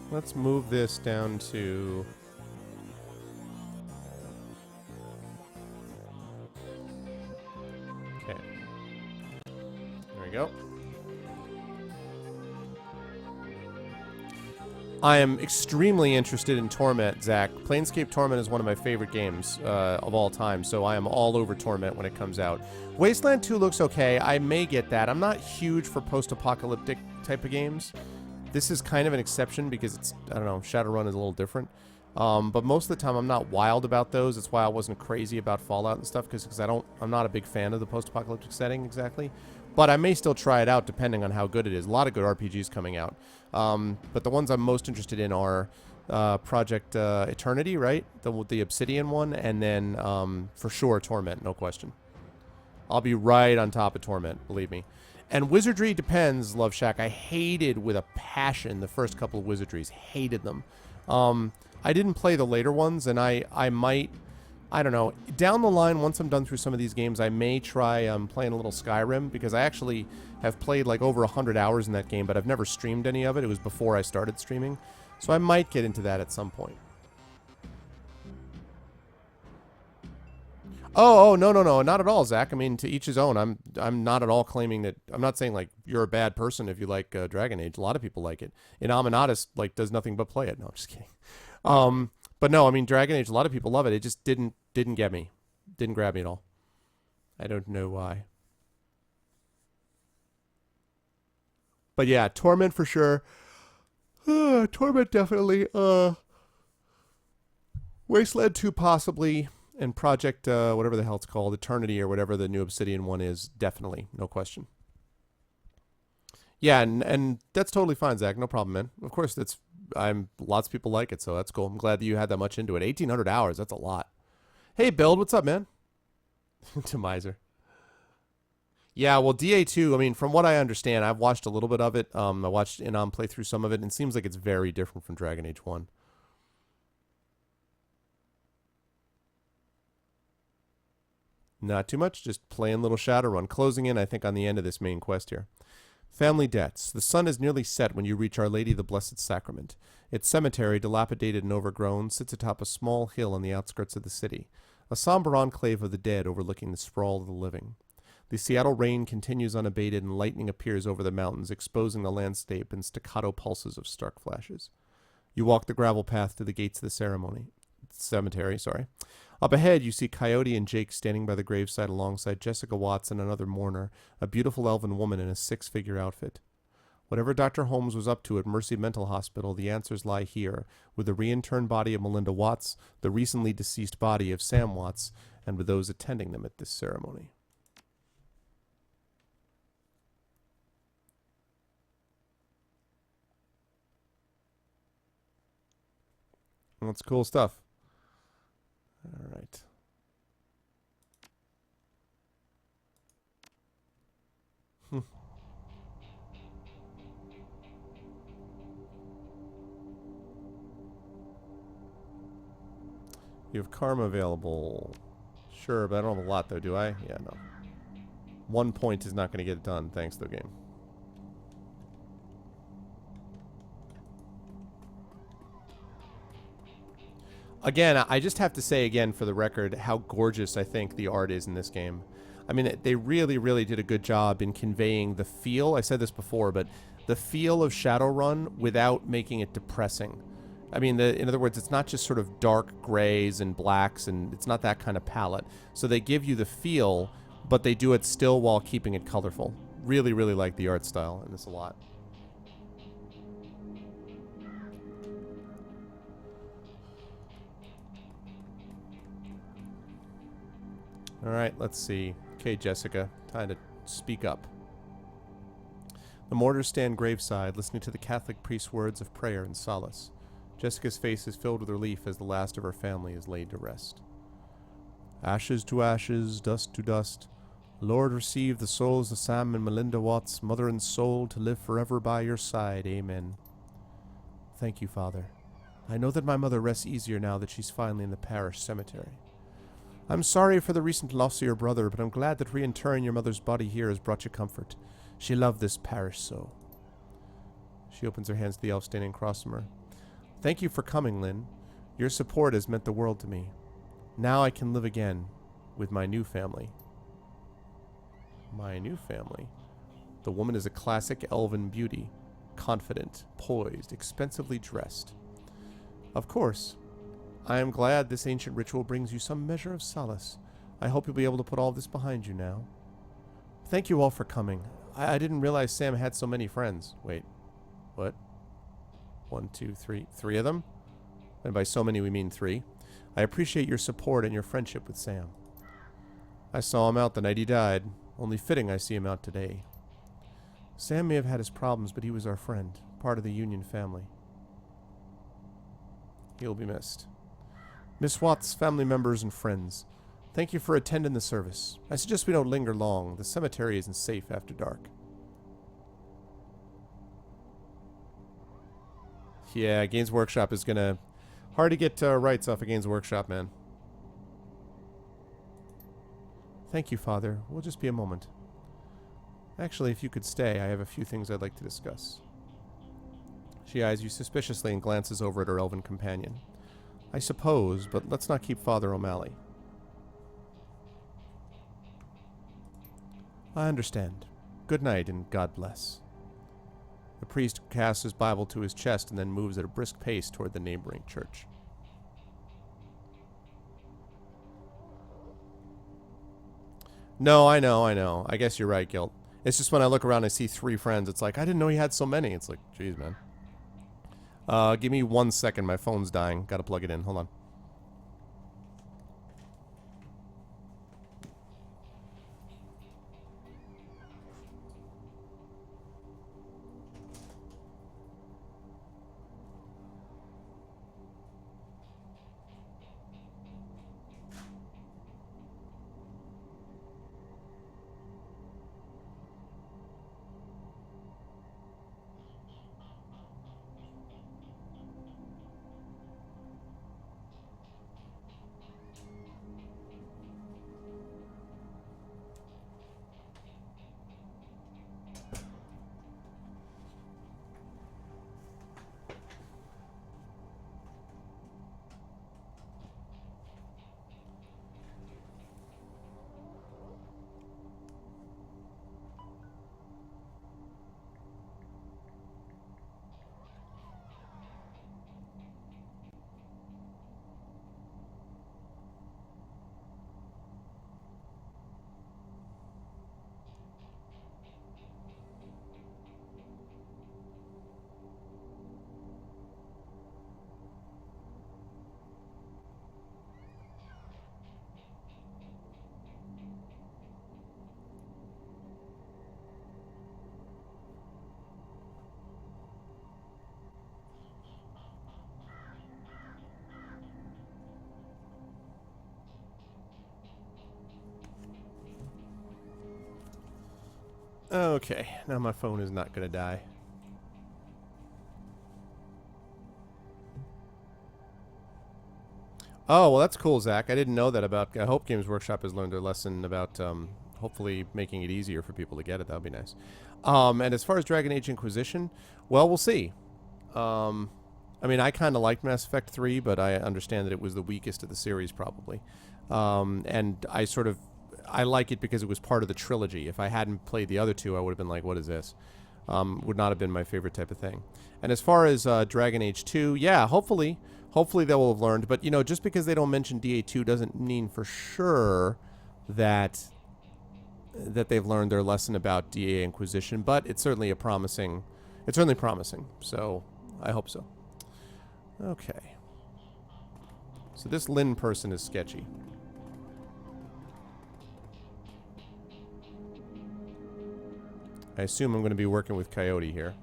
Let's move this down to I am extremely interested in Torment, Zach. Planescape Torment is one of my favorite games of all time, so I am all over Torment when it comes out. Wasteland 2 looks okay. I may get that. I'm not huge for post-apocalyptic type of games. This is kind of an exception because it's, I don't know, Shadowrun is a little different. But most of the time I'm not wild about those. That's why I wasn't crazy about Fallout and stuff, because I'm not a big fan of the post-apocalyptic setting exactly. But I may still try it out depending on how good it is. A lot of good RPGs coming out. But the ones I'm most interested in are Project Eternity, right? The Obsidian one, and then for sure Torment, no question. I'll be right on top of Torment, believe me. And Wizardry depends, Love Shack. I hated with a passion the first couple of Wizardries. Hated them. I didn't play the later ones, and I might... I don't know. Down the line, once I'm done through some of these games, I may try playing a little Skyrim, because I actually have played like over 100 hours in that game, but I've never streamed any of it. It was before I started streaming. So I might get into that at some point. Oh, no, not at all, Zach. I mean, to each his own. I'm not at all claiming that... I'm not saying, like, you're a bad person if you like Dragon Age. A lot of people like it. Inaminatus, like, does nothing but play it. No, I'm just kidding. But no, I mean, Dragon Age, a lot of people love it. It just didn't get me. Didn't grab me at all. I don't know why. But yeah, Torment for sure. Torment definitely. Wasteland 2 possibly. And Project, whatever the hell it's called, Eternity or whatever the new Obsidian one is, definitely. No question. Yeah, and that's totally fine, Zach. No problem, man. Of course, lots of people like it, so that's cool. I'm glad that you had that much into it. 1,800 hours, that's a lot. Hey, Build, what's up, man? To Miser. Yeah, well, DA2, I mean, from what I understand, I've watched a little bit of it. I watched Inom play through some of it, and it seems like it's very different from Dragon Age 1. Not too much, just playing little Shadowrun. Closing in, I think, on the end of this main quest here. Family debts. The sun is nearly set when you reach Our Lady the Blessed Sacrament. Its cemetery, dilapidated and overgrown, sits atop a small hill on the outskirts of the city, a somber enclave of the dead overlooking the sprawl of the living. The Seattle rain continues unabated, and lightning appears over the mountains, exposing the landscape in staccato pulses of stark flashes. You walk the gravel path to the gates of the cemetery. Up ahead, you see Coyote and Jake standing by the graveside alongside Jessica Watts and another mourner, a beautiful elven woman in a six-figure outfit. Whatever Dr. Holmes was up to at Mercy Mental Hospital, the answers lie here, with the reinterned body of Melinda Watts, the recently deceased body of Sam Watts, and with those attending them at this ceremony. Well, that's cool stuff. All right. You have karma available. Sure, but I don't have a lot, though, do I? Yeah, no. 1 point is not going to get it done, thanks to the game. Again, I just have to say again for the record how gorgeous I think the art is in this game. I mean, they really, really did a good job in conveying the feel. I said this before, but the feel of Shadowrun without making it depressing. I mean, in other words, it's not just sort of dark grays and blacks, and it's not that kind of palette. So they give you the feel, but they do it still while keeping it colorful. Really, really like the art style in this a lot. All right, let's see. Okay, Jessica, time to speak up. The mourners stand graveside, listening to the Catholic priest's words of prayer and solace. Jessica's face is filled with relief as the last of her family is laid to rest. Ashes to ashes, dust to dust. Lord, receive the souls of Sam and Melinda Watts, mother and soul, to live forever by your side. Amen. Thank you, Father. I know that my mother rests easier now that she's finally in the parish cemetery. I'm sorry for the recent loss of your brother, but I'm glad that reinterring your mother's body here has brought you comfort. She loved this parish so. She opens her hands to the elf standing across from her. Thank you for coming, Lynn. Your support has meant the world to me. Now I can live again with my new family. My new family? The woman is a classic elven beauty. confident, poised, expensively dressed. Of course, I am glad this ancient ritual brings you some measure of solace. I hope you'll be able to put all this behind you now. Thank you all for coming. I didn't realize Sam had so many friends. Wait, what? 1, 2, 3. 3 of them? And by so many we mean 3. I appreciate your support and your friendship with Sam. I saw him out the night he died. Only fitting I see him out today. Sam may have had his problems, but he was our friend, part of the Union family. He'll be missed. Miss Watts, family members, and friends, thank you for attending the service. I suggest we don't linger long. The cemetery isn't safe after dark. Yeah, Games Workshop is gonna... Hard to get rights off of Games Workshop, man. Thank you, Father. We'll just be a moment. Actually, if you could stay, I have a few things I'd like to discuss. She eyes you suspiciously and glances over at her elven companion. I suppose, but let's not keep Father O'Malley. I understand. Good night, and God bless. The priest casts his Bible to his chest and then moves at a brisk pace toward the neighboring church. No, I know. I guess you're right, Gilt. It's just when I look around and I see 3 friends, it's like, I didn't know he had so many. It's like, geez, man. Give me 1 second. My phone's dying. Gotta plug it in. Hold on. Okay, now my phone is not gonna die. Oh, well, that's cool, Zach. I didn't know that about... I hope Games Workshop has learned their lesson about hopefully making it easier for people to get it. That would be nice. And as far as Dragon Age Inquisition, well, we'll see. I mean, I kind of liked Mass Effect 3, but I understand that it was the weakest of the series, probably. And I like it because it was part of the trilogy. If I hadn't played the other 2, I would have been like, what is this? Would not have been my favorite type of thing. And as far as Dragon Age 2, yeah, hopefully they will have learned. But, you know, just because they don't mention DA2 doesn't mean for sure that they've learned their lesson about DA Inquisition. But it's certainly promising. So I hope so. Okay. So this Lynn person is sketchy. I assume I'm going to be working with Coyote here.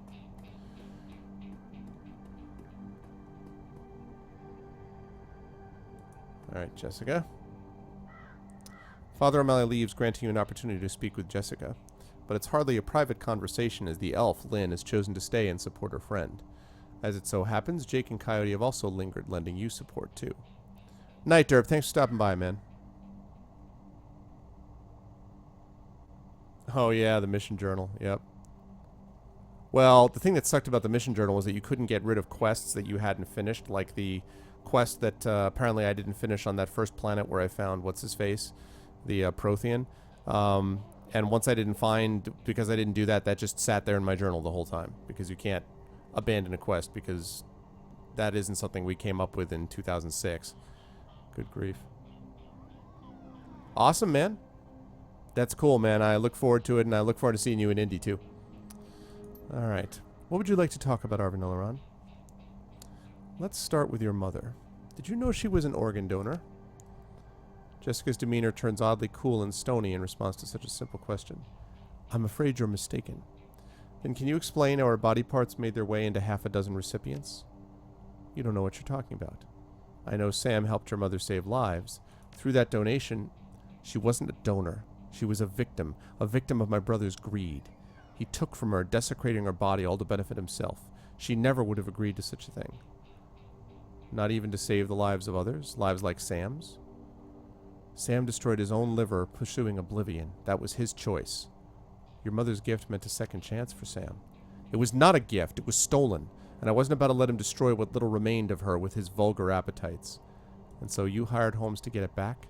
Alright, Jessica. Father O'Malley leaves, granting you an opportunity to speak with Jessica. But it's hardly a private conversation, as the elf, Lynn, has chosen to stay and support her friend. As it so happens, Jake and Coyote have also lingered, lending you support, too. Night, Derp. Thanks for stopping by, man. Oh, yeah, the mission journal. Yep. Well, the thing that sucked about the mission journal was that you couldn't get rid of quests that you hadn't finished, like the quest that apparently I didn't finish on that first planet where I found what's-his-face, the Prothean. And once I didn't find, because I didn't do that, that just sat there in my journal the whole time. Because you can't abandon a quest, because that isn't something we came up with in 2006. Good grief. Awesome, man. That's cool, man. I look forward to it, and I look forward to seeing you in Indy, too. All right. What would you like to talk about, Arvan Eleron? Let's start with your mother. Did you know she was an organ donor? Jessica's demeanor turns oddly cool and stony in response to such a simple question. I'm afraid you're mistaken. Then can you explain how her body parts made their way into half a dozen recipients? You don't know what you're talking about. I know Sam helped your mother save lives. Through that donation, she wasn't a donor. She was a victim of my brother's greed. He took from her, desecrating her body all to benefit himself. She never would have agreed to such a thing. Not even to save the lives of others, lives like Sam's. Sam destroyed his own liver, pursuing oblivion. That was his choice. Your mother's gift meant a second chance for Sam. It was not a gift, it was stolen, and I wasn't about to let him destroy what little remained of her with his vulgar appetites. And so you hired Holmes to get it back?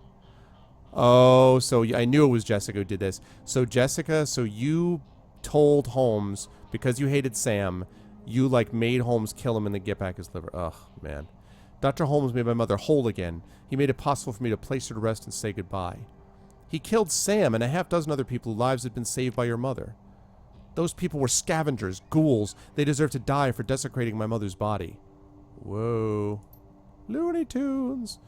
Oh, so I knew it was Jessica who did this. So Jessica, so you told Holmes, because you hated Sam, you made Holmes kill him and then get back his liver. Ugh, man. Dr. Holmes made my mother whole again. He made it possible for me to place her to rest and say goodbye. He killed Sam and a half dozen other people whose lives had been saved by your mother. Those people were scavengers, ghouls. They deserved to die for desecrating my mother's body. Whoa. Looney Tunes.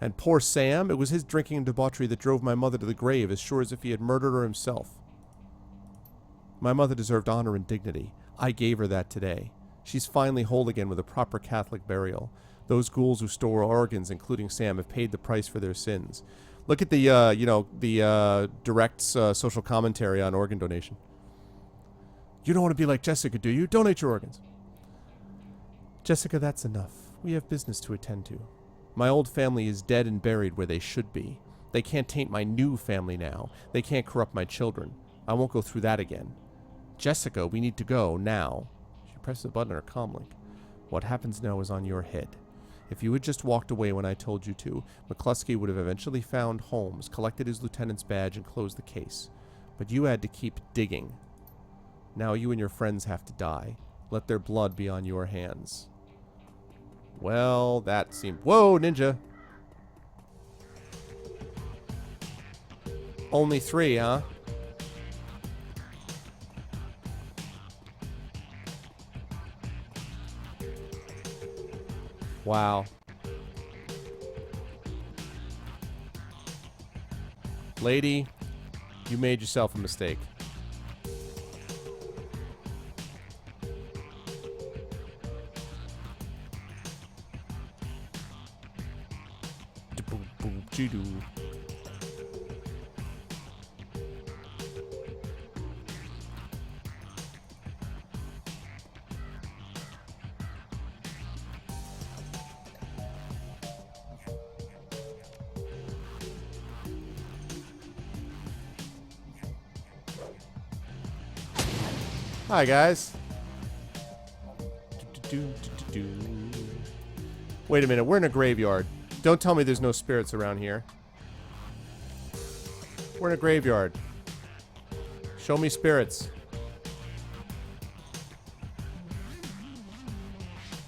And poor Sam, it was his drinking and debauchery that drove my mother to the grave, as sure as if he had murdered her himself. My mother deserved honor and dignity. I gave her that today. She's finally whole again with a proper Catholic burial. Those ghouls who stole organs, including Sam, have paid the price for their sins. Look at the direct social commentary on organ donation. You don't want to be like Jessica, do you? Donate your organs. Jessica, that's enough. We have business to attend to. My old family is dead and buried where they should be. They can't taint my new family now. They can't corrupt my children. I won't go through that again. Jessica, we need to go, now. She presses a button on her comlink. What happens now is on your head. If you had just walked away when I told you to, McCluskey would have eventually found Holmes, collected his lieutenant's badge, and closed the case. But you had to keep digging. Now you and your friends have to die. Let their blood be on your hands. Well, that seemed... Whoa, ninja! Only 3, huh? Wow. Lady, you made yourself a mistake. Hi, guys. Wait a minute, we're in a graveyard. Don't tell me there's no spirits around here. We're in a graveyard. Show me spirits.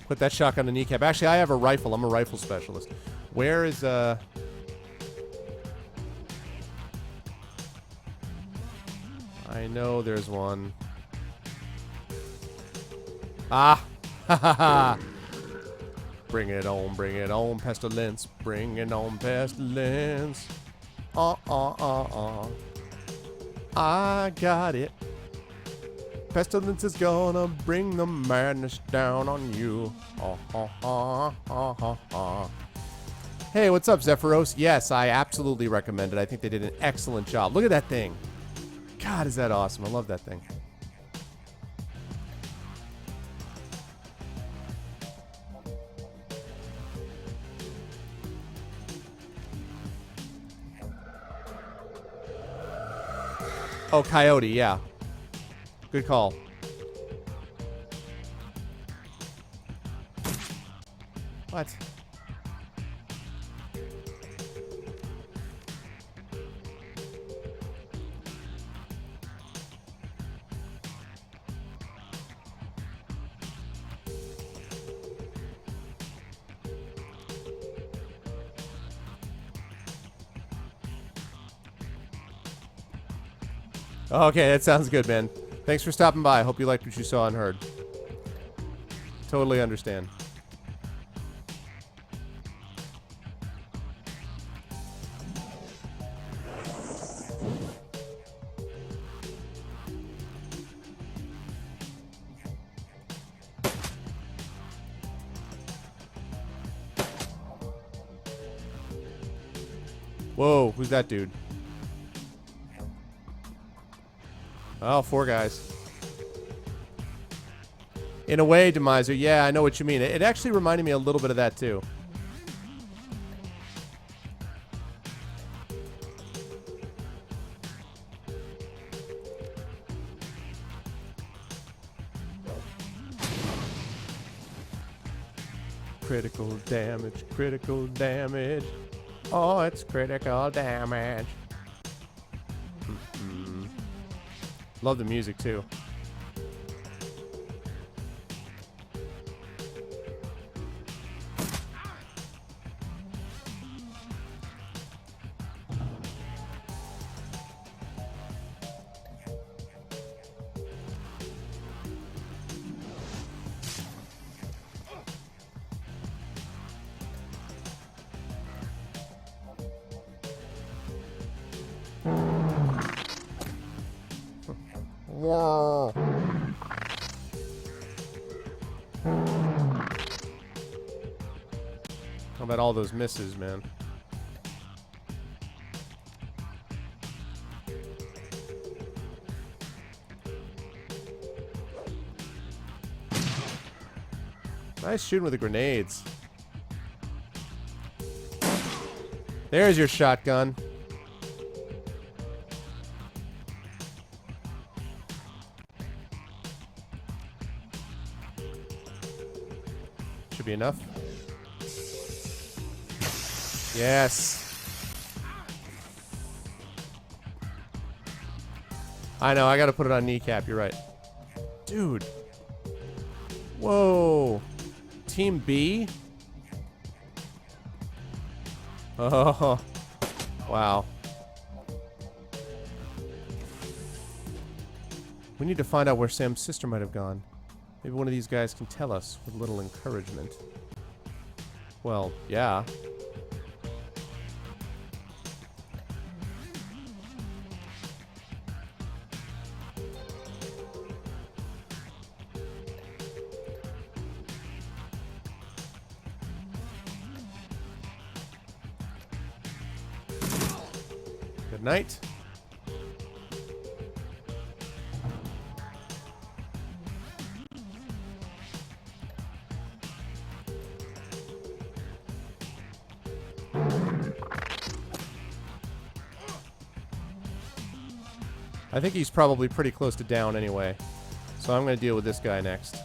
Put that shotgun on the kneecap. Actually, I have a rifle. I'm a rifle specialist. Where is, I know there's one. Ah! Ha ha ha! Bring it on, pestilence. Bring it on, pestilence. I got it. Pestilence is gonna bring the madness down on you. Hey, what's up, Zephyros? Yes, I absolutely recommend it. I think they did an excellent job. Look at that thing. God, is that awesome. I love that thing. Oh, Coyote, yeah. Good call. What? Okay, that sounds good, man. Thanks for stopping by. Hope you liked what you saw and heard. Totally understand. Whoa, who's that dude? Oh, 4 guys. In a way, Demiser, yeah, I know what you mean. It actually reminded me a little bit of that, too. Critical damage, critical damage. Oh, it's critical damage. Love the music, too. Whoa. How about all those misses, man? Nice shooting with the grenades. There's your shotgun. Should be enough. Yes. I know, I gotta put it on kneecap, you're right. Dude. Whoa. Team B? Oh. Wow. We need to find out where Sam's sister might have gone. Maybe one of these guys can tell us with a little encouragement. Well, yeah. Good night. I think he's probably pretty close to down anyway. So I'm going to deal with this guy next.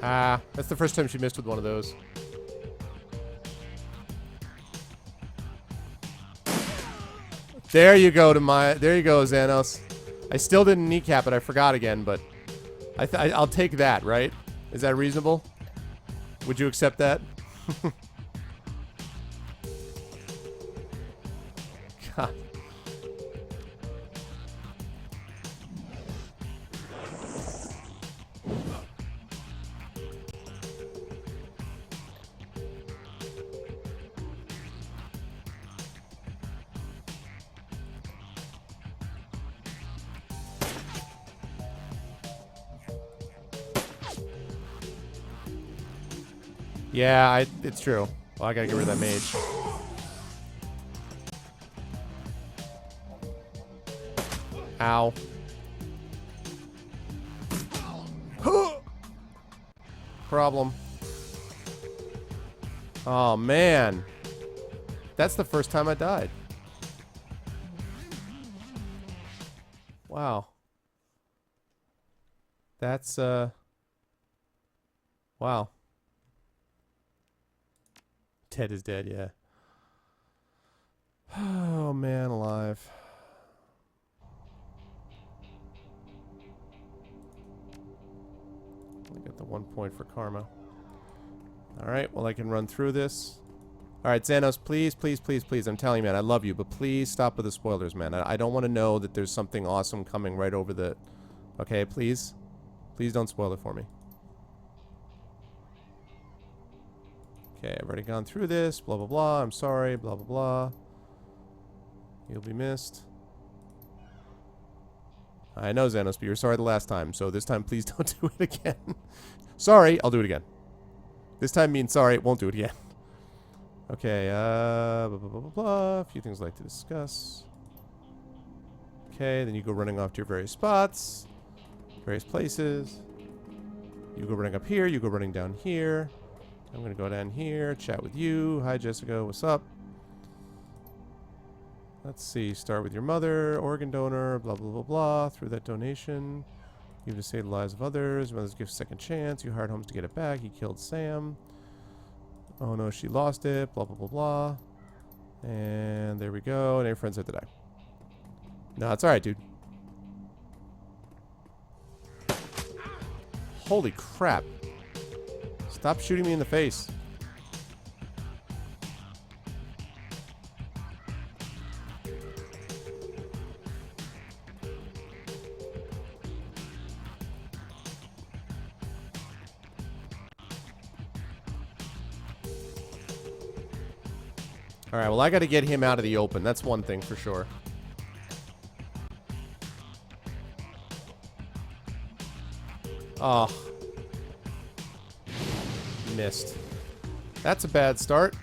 Ah, that's the first time she missed with one of those. There you go, there you go, Xanos. I still didn't kneecap it. I forgot again, but I'll take that, right? Is that reasonable? Would you accept that? God. Yeah, it's true. Well, I gotta get rid of that mage. Ow. Problem. Oh, man. That's the first time I died. Wow. That's, wow. Ted is dead, yeah. Oh, man alive. I got the 1 point for karma. Alright, well, I can run through this. Alright, Xanos, please, please, please, please. I'm telling you, man, I love you, but please stop with the spoilers, man. I don't want to know that there's something awesome coming right over the... Okay, please? Please don't spoil it for me. Okay, I've already gone through this. Blah, blah, blah. I'm sorry. Blah, blah, blah. You'll be missed. I know, Xanos, but you were sorry the last time, so this time please don't do it again. Sorry, I'll do it again. This time means sorry, won't do it again. Okay, blah, blah, blah, blah, blah. A few things I'd like to discuss. Okay, then you go running off to your various spots. Various places. You go running up here, you go running down here. I'm gonna go down here, chat with you. Hi, Jessica, what's up? Let's see, start with your mother, organ donor, blah, blah, blah, blah. Through that donation, you have saved the lives of others. Mother's gift second chance. You hired Holmes to get it back. He killed Sam. Oh no, she lost it. Blah, blah, blah, blah. And there we go. And your friends have to die. No, it's alright, dude. Holy crap. Stop shooting me in the face. Alright, well, I gotta get him out of the open. That's one thing for sure. Oh. Missed. That's a bad start.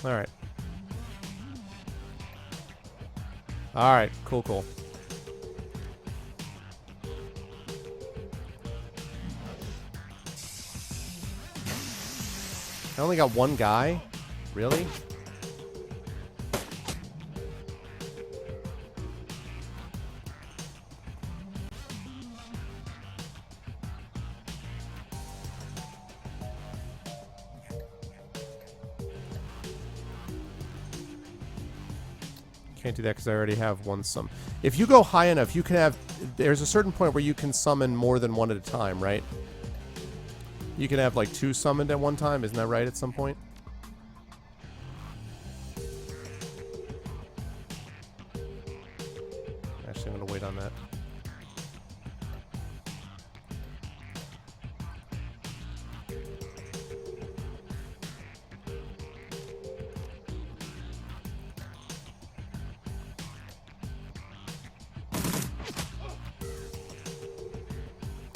Alright. Alright, cool, cool. I only got one guy? Really? Can't do that because I already have one summon. If you go high enough, you can have... There's a certain point where you can summon more than one at a time, right? You can have like 2 summoned at one time, isn't that right at some point? Actually, I'm gonna wait on that.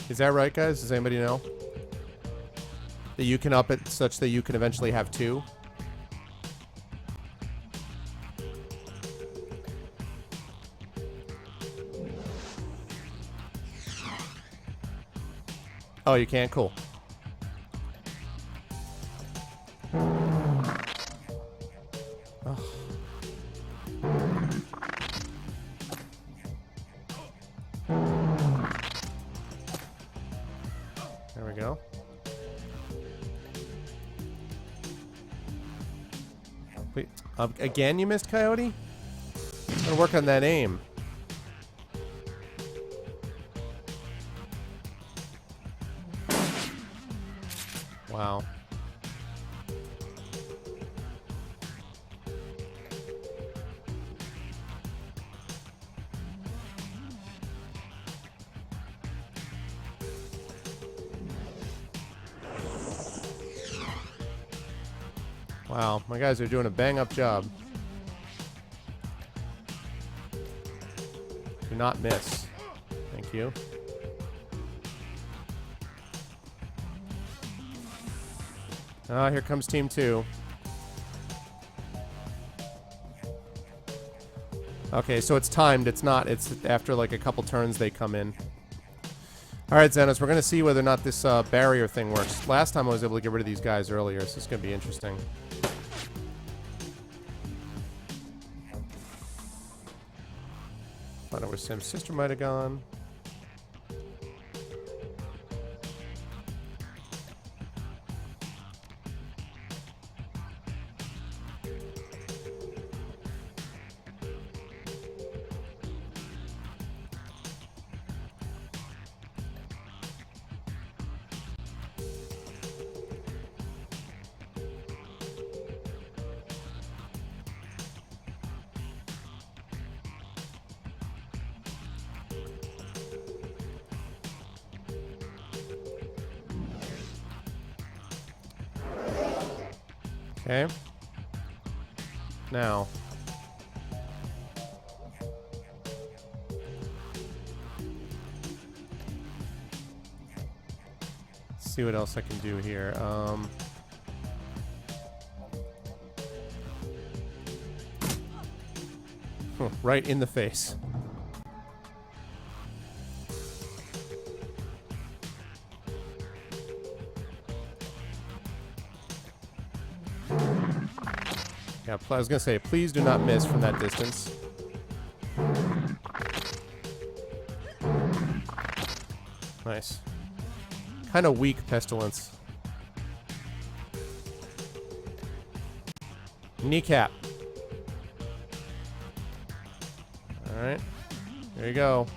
Is that right, guys? Does anybody know? That you can up it such that you can eventually have 2? Oh, you can't? Cool. Ugh. There we go. Wait, again you missed, Coyote? I'm gonna work on that aim. Wow. Wow, my guys are doing a bang-up job. Do not miss. Thank you. Ah, here comes team 2. Okay, so it's timed. It's not. It's after like a couple turns they come in. All right, Xenos, we're going to see whether or not this barrier thing works. Last time I was able to get rid of these guys earlier, so it's going to be interesting. Find out where Sam's sister might have gone. Okay. Now. Let's see what else I can do here. Right in the face. Yeah, I was gonna say, please do not miss from that distance. Nice. Kind of weak pestilence. Kneecap. Alright. There you go.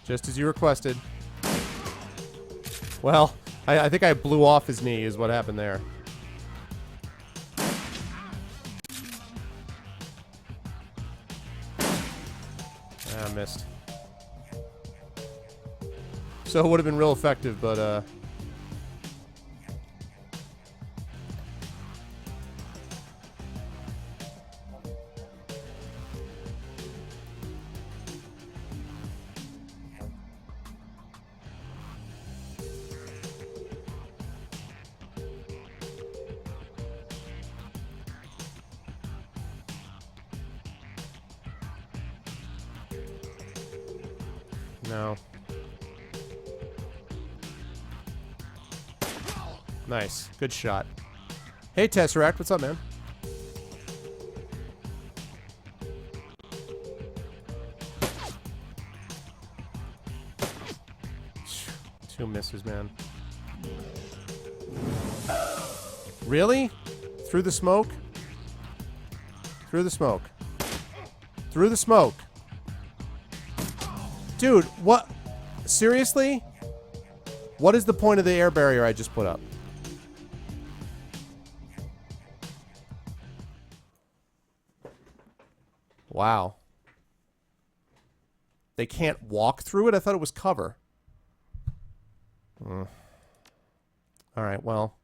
Just as you requested. Well, I think I blew off his knee is what happened there. Ah, missed. So it would have been real effective, but no. Nice. Good shot. Hey, Tesseract. What's up, man? Two misses, man. Really? Through the smoke? Through the smoke. Through the smoke. Dude, what? Seriously? What is the point of the air barrier I just put up? Wow. They can't walk through it? I thought it was cover. Alright, well.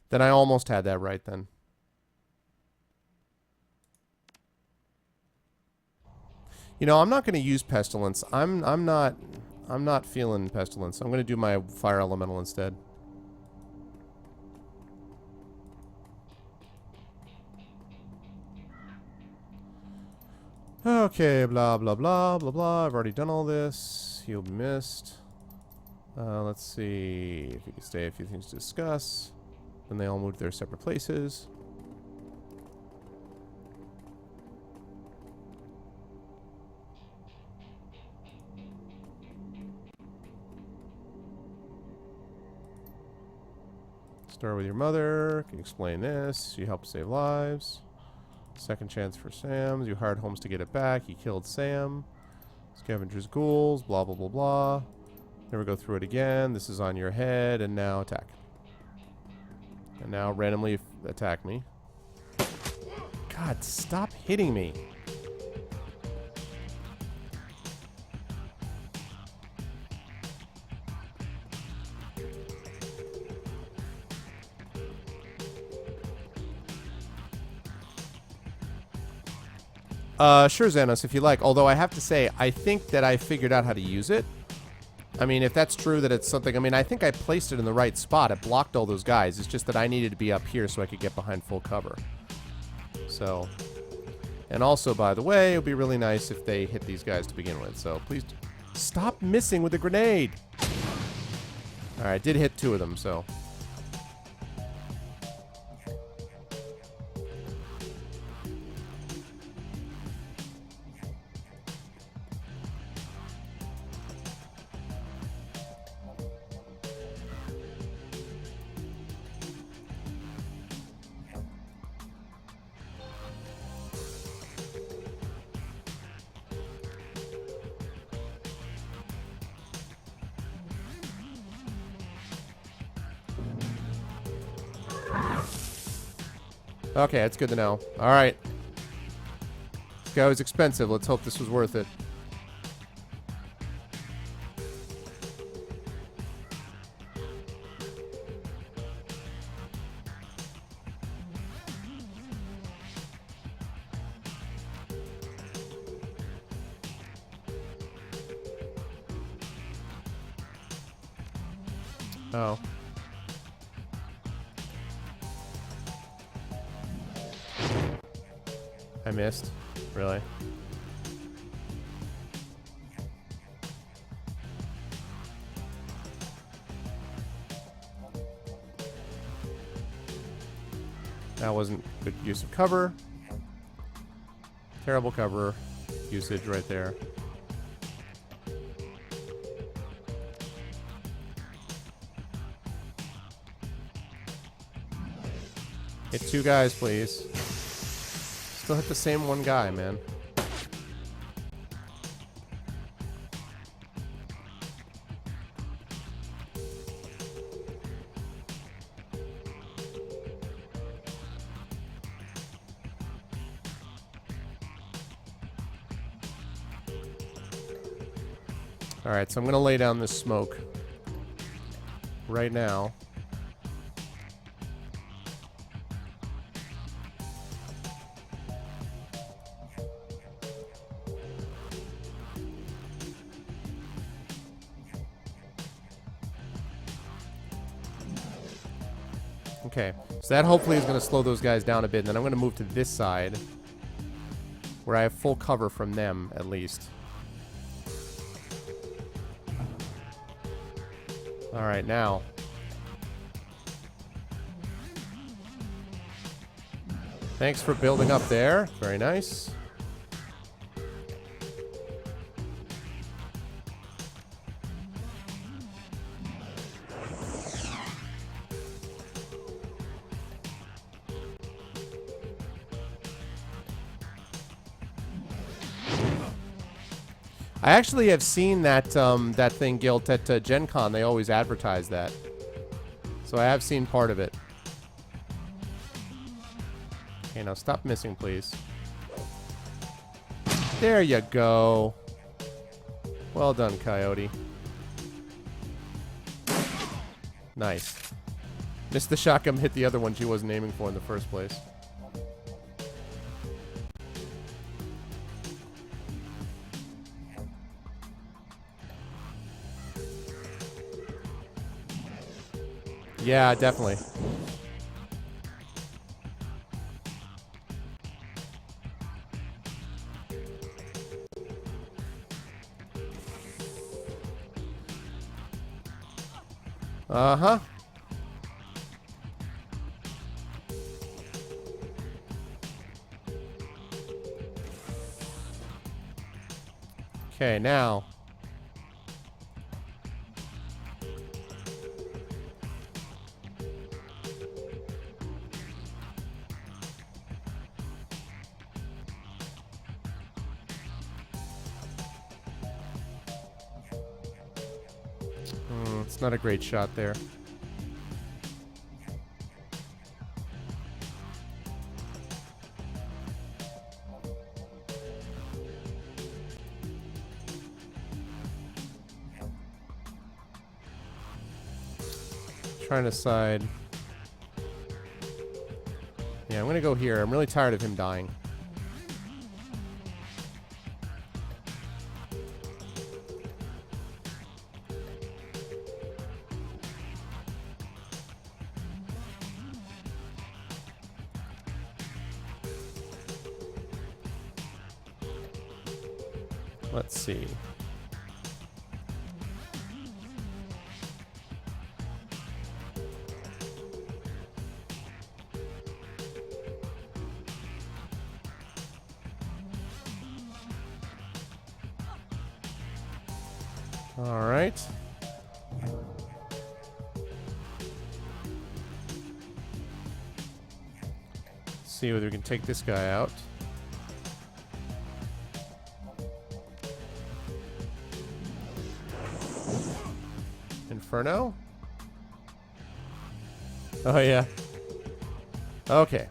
Then I almost had that right then. You know, I'm not going to use Pestilence. I'm not feeling Pestilence. I'm going to do my Fire Elemental instead. Okay, blah, blah, blah, blah, blah. I've already done all this. He'll be missed. Let's see if we can stay a few things to discuss. Then they all moved to their separate places. Start with your mother. Can explain this. She helped save lives. Second chance for Sam. You hired Holmes to get it back. He killed Sam. Scavenger's ghouls. Blah, blah, blah, blah. Never go through it again. This is on your head. And now attack. And now randomly attack me. God, stop hitting me. Sure, Xanos, if you like. Although I have to say, I think that I figured out how to use it. I mean, if that's true that it's something... I mean, I think I placed it in the right spot. It blocked all those guys. It's just that I needed to be up here so I could get behind full cover. So... And also, by the way, it would be really nice if they hit these guys to begin with. So please stop missing with the grenade. Alright, I did hit 2 of them, so... Okay, that's good to know. Alright. This guy was expensive. Let's hope this was worth it. Oh. I missed. Really? That wasn't good use of cover. Terrible cover usage right there. Hit 2 guys, please. Still hit the same one guy, man. Alright, so I'm gonna lay down this smoke right now. Okay, so that hopefully is going to slow those guys down a bit, and then I'm going to move to this side, where I have full cover from them, at least. Alright, now. Thanks for building up there. Very nice. I actually have seen that that thing, Guilt, at Gen Con. They always advertise that. So I have seen part of it. Okay, now stop missing, please. There you go. Well done, Coyote. Nice. Missed the shotgun, hit the other one she wasn't aiming for in the first place. Yeah, definitely. Uh-huh. Okay, now. It's not a great shot there. Trying to side. Yeah, I'm gonna go here. I'm really tired of him dying. Let's see. All right. See whether we can take this guy out. Inferno? Oh, yeah. Okay.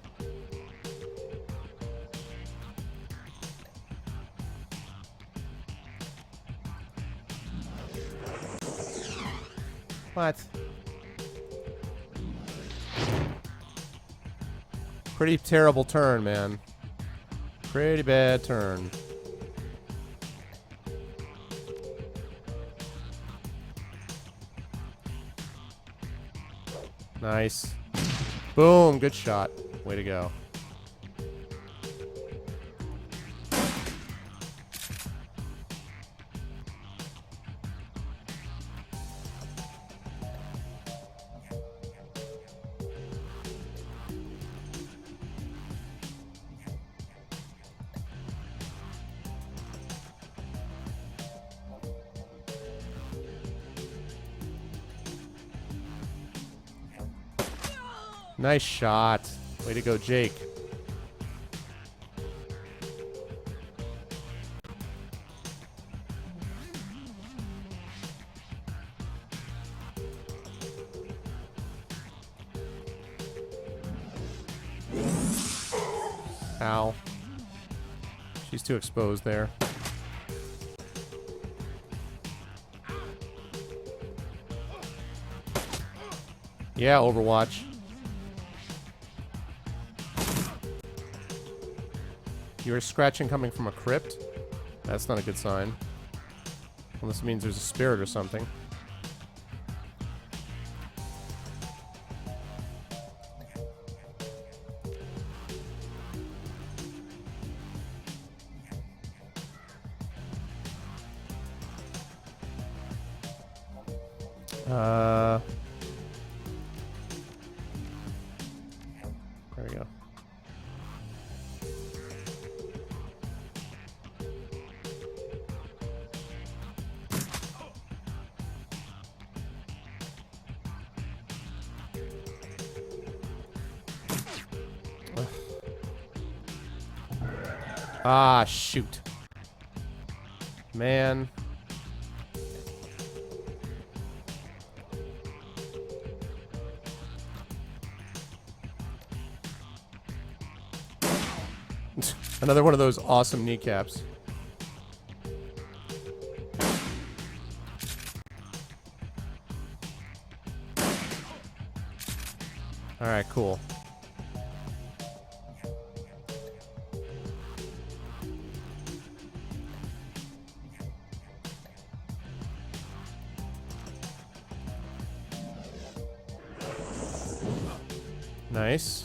What? Pretty terrible turn, man. Pretty bad turn. Nice. Boom, good shot. Way to go. Nice shot. Way to go, Jake. Ow. She's too exposed there. Yeah, Overwatch. You were scratching coming from a crypt? That's not a good sign. Unless it means there's a spirit or something. There we go. Ah, shoot. Man. Another one of those awesome kneecaps. Alright, cool. Nice.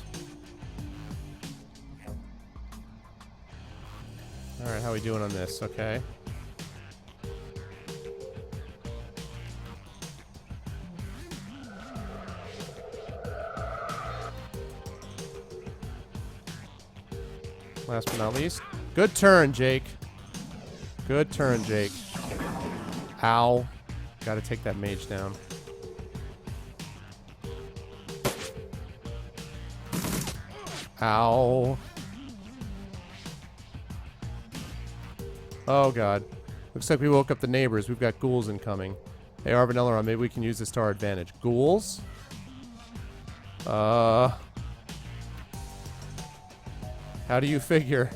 Alright, how are we doing on this? Okay. Last but not least. Good turn, Jake. Good turn, Jake. Ow. Gotta take that mage down. Ow. Oh, God. Looks like we woke up the neighbors. We've got ghouls incoming. Hey, Arvan Eleron, maybe we can use this to our advantage. Ghouls? How do you figure?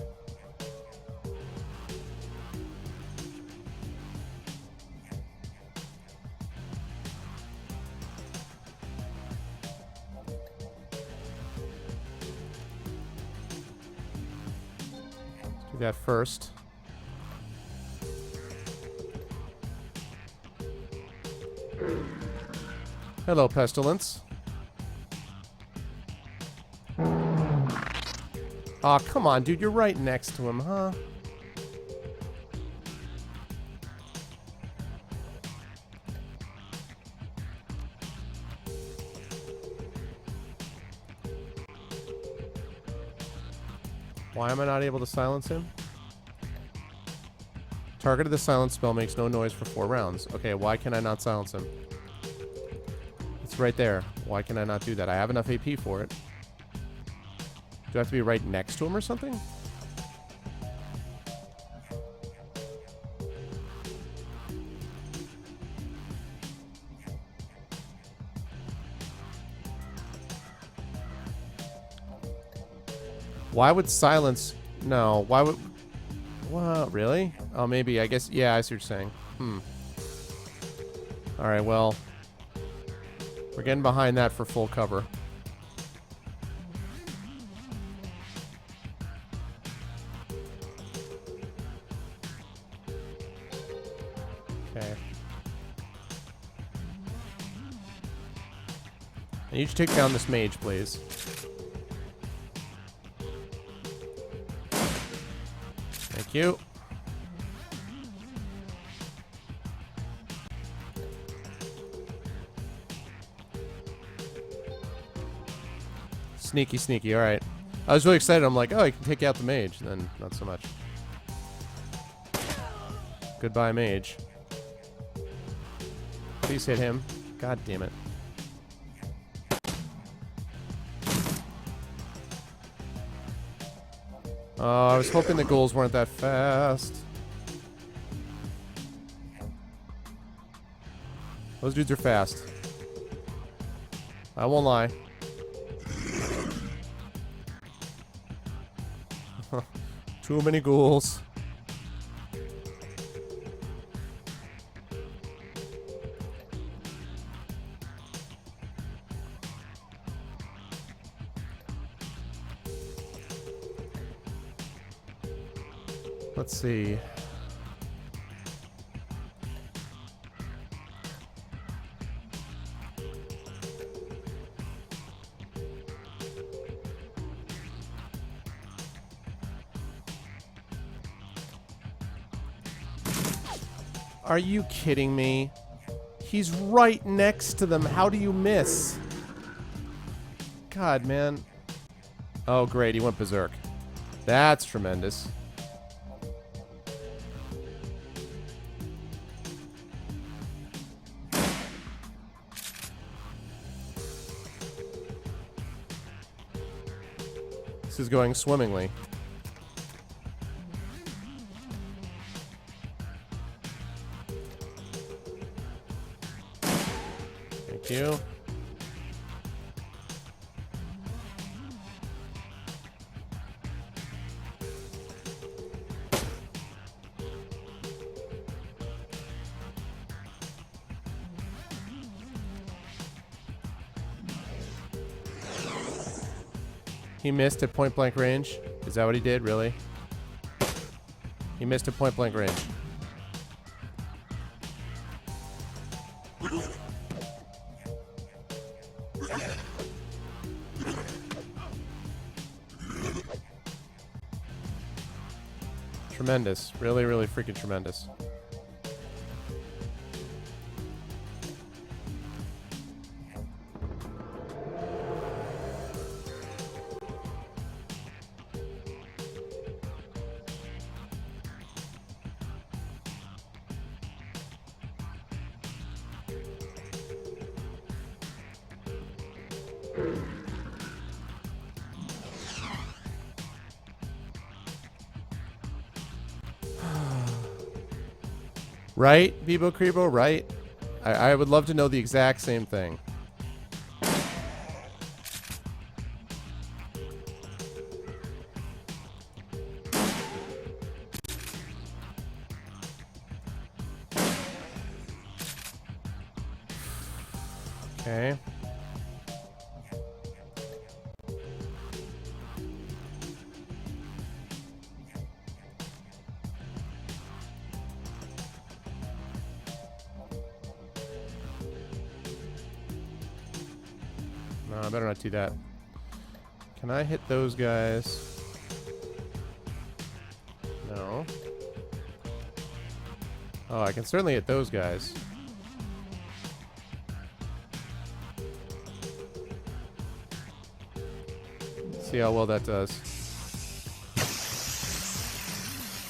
Let's do that first. Hello, Pestilence. Aw, come on, dude. You're right next to him, huh? Why am I not able to silence him? Target of the silence spell makes no noise for 4 rounds. Okay, why can I not silence him? It's right there. Why can I not do that? I have enough AP for it. Do I have to be right next to him or something? Why would silence... No, why would... What? Really? Oh, maybe. I guess... Yeah, I see what you're saying. Alright, well... We're getting behind that for full cover. Okay. I need you to take down this mage, please. Thank you. Sneaky, sneaky. All right. I was really excited. I'm like, oh, I can take out the mage. Then not so much. Goodbye, mage. Please hit him. God damn it. Oh, I was hoping the ghouls weren't that fast. Those dudes are fast. I won't lie. Too many ghouls. Let's see. Are you kidding me? He's right next to them. How do you miss? God, man. Oh, great. He went berserk. That's tremendous. This is going swimmingly. Thank you. He missed at point blank range? Is that what he did, really? He missed at point blank range. Tremendous. Really, really freaking tremendous. Right, Vibo Kribo, right? I would love to know the exact same thing. Okay. No, I better not do that. Can I hit those guys? No. Oh, I can certainly hit those guys. See how well that does.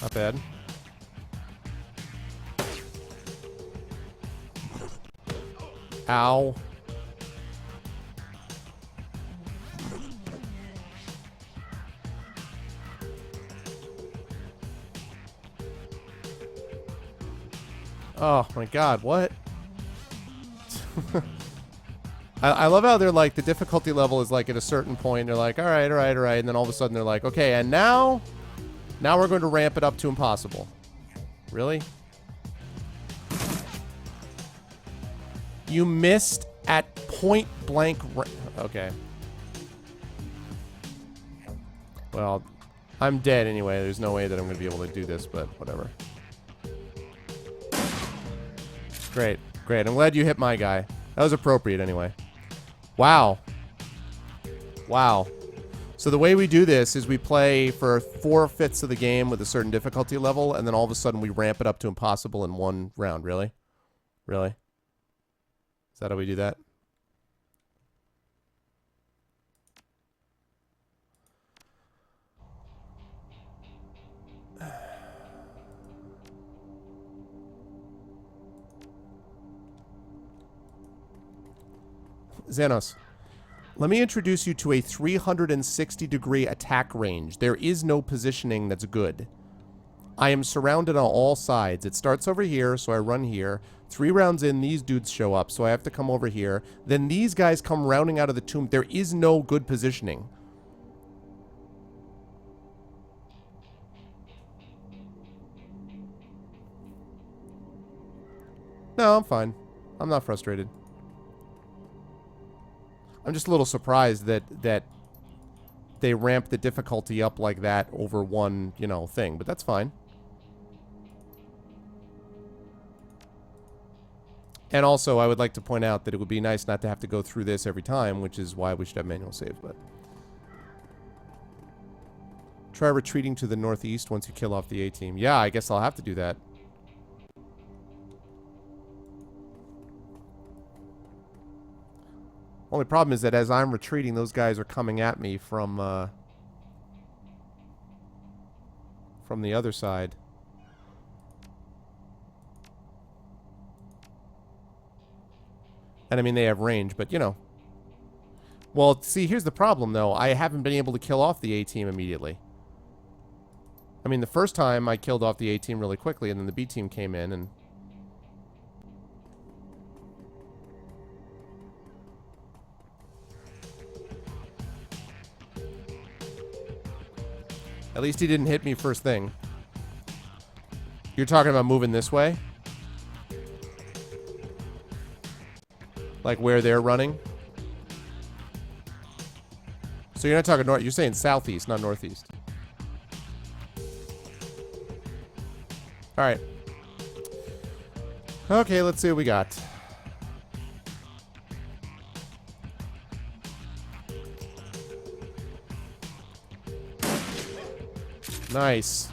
Not bad. Ow. Oh my god, what? I love how they're like, the difficulty level is like at a certain point, they're like, alright, and then all of a sudden they're like, okay, and now we're going to ramp it up to impossible. Really? You missed at point blank. Okay. Well, I'm dead anyway. There's no way that I'm going to be able to do this, but whatever. Great. Great. I'm glad you hit my guy. That was appropriate anyway. Wow. Wow. So the way we do this is we play for 4/5 of the game with a certain difficulty level, and then all of a sudden we ramp it up to impossible in one round. Really? Really? Is that how we do that? Xanos, let me introduce you to a 360-degree attack range. There is no positioning that's good. I am surrounded on all sides. It starts over here, so I run here. 3 rounds in, these dudes show up, so I have to come over here. Then these guys come rounding out of the tomb. There is no good positioning. No, I'm fine. I'm not frustrated. I'm just a little surprised that they ramp the difficulty up like that over one, you know, thing, but that's fine. And also, I would like to point out that it would be nice not to have to go through this every time, which is why we should have manual save, but... Try retreating to the northeast once you kill off the A-team. Yeah, I guess I'll have to do that. Only problem is that as I'm retreating, those guys are coming at me from the other side. And I mean, they have range, but you know. Well, see, here's the problem, though. I haven't been able to kill off the A-team immediately. I mean, the first time I killed off the A-team really quickly, and then the B-team came in, and... At least he didn't hit me first thing. You're talking about moving this way? Like where they're running? So you're not talking north, you're saying southeast, not northeast. Alright. Okay, let's see what we got. Nice.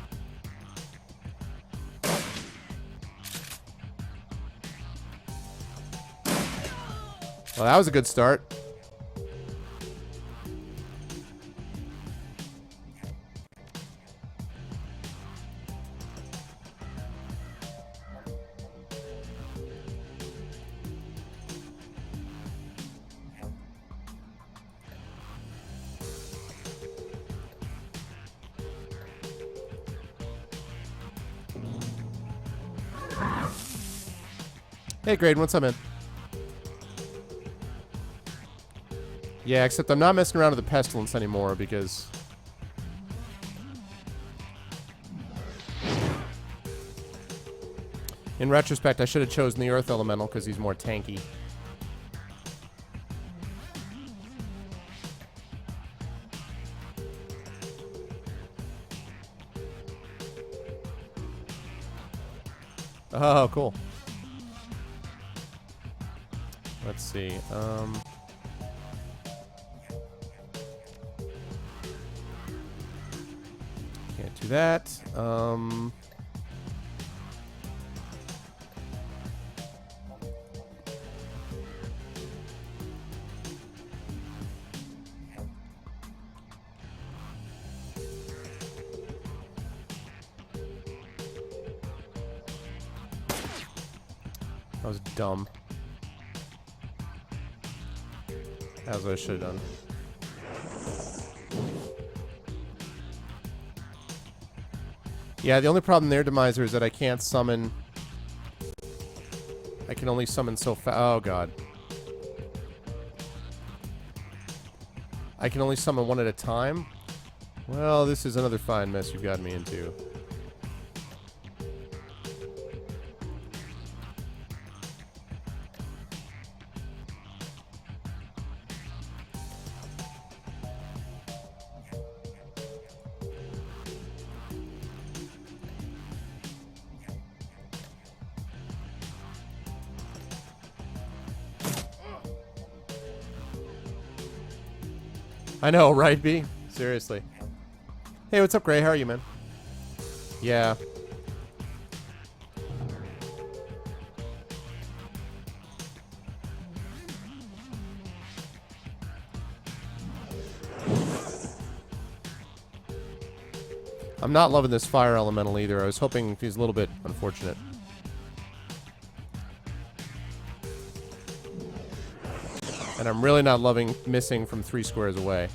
Well, that was a good start. Hey, Graydon, what's up, man? Yeah, except I'm not messing around with the pestilence anymore because... In retrospect, I should have chosen the Earth Elemental because he's more tanky. Oh, cool. Let's see. Can't do that. That was dumb. That was what I should have done. Yeah, the only problem there, Demiser, is that I can't summon... I can only summon so fast. Oh, God. I can only summon one at a time? Well, this is another fine mess you've gotten me into. I know, right, B? Seriously. Hey, what's up, Gray? How are you, man? Yeah. I'm not loving this fire elemental either. I was hoping he's a little bit unfortunate. And I'm really not loving missing from 3 squares away.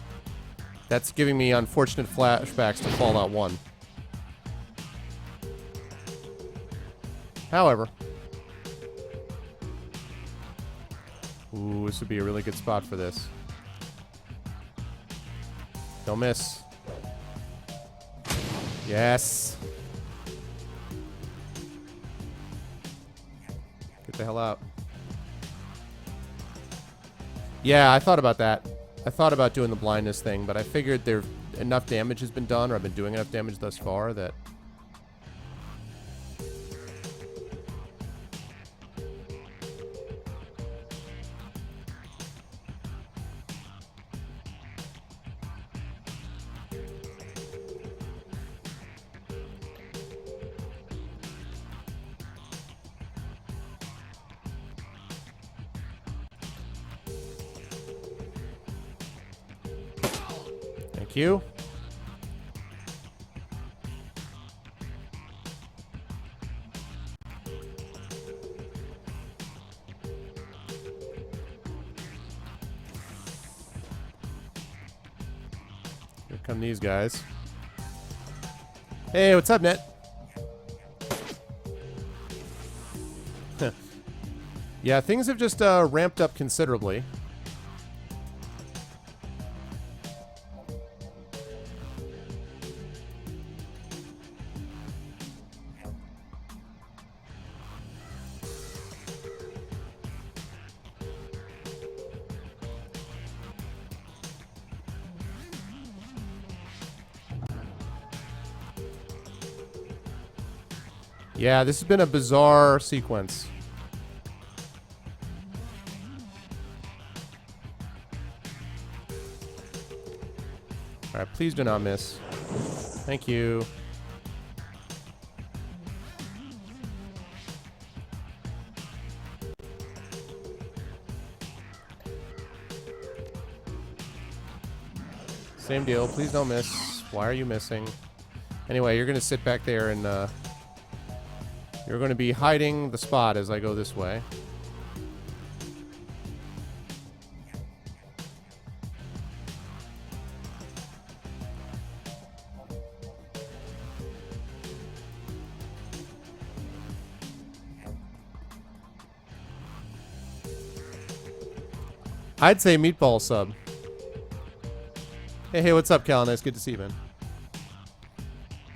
That's giving me unfortunate flashbacks to Fallout 1. However. Ooh, this would be a really good spot for this. Don't miss. Yes. Get the hell out. Yeah, I thought about that. I thought about doing the blindness thing, but I figured there enough damage has been done, or I've been doing enough damage thus far that... Thank you. Here come these guys. Hey, what's up, Net? Yeah, things have just ramped up considerably. Yeah, this has been a bizarre sequence. Alright, please do not miss. Thank you. Same deal, please don't miss. Why are you missing? Anyway, you're gonna sit back there and you're going to be hiding the spot as I go this way. I'd say meatball sub. Hey, what's up, Cal? Nice, good to see you, man.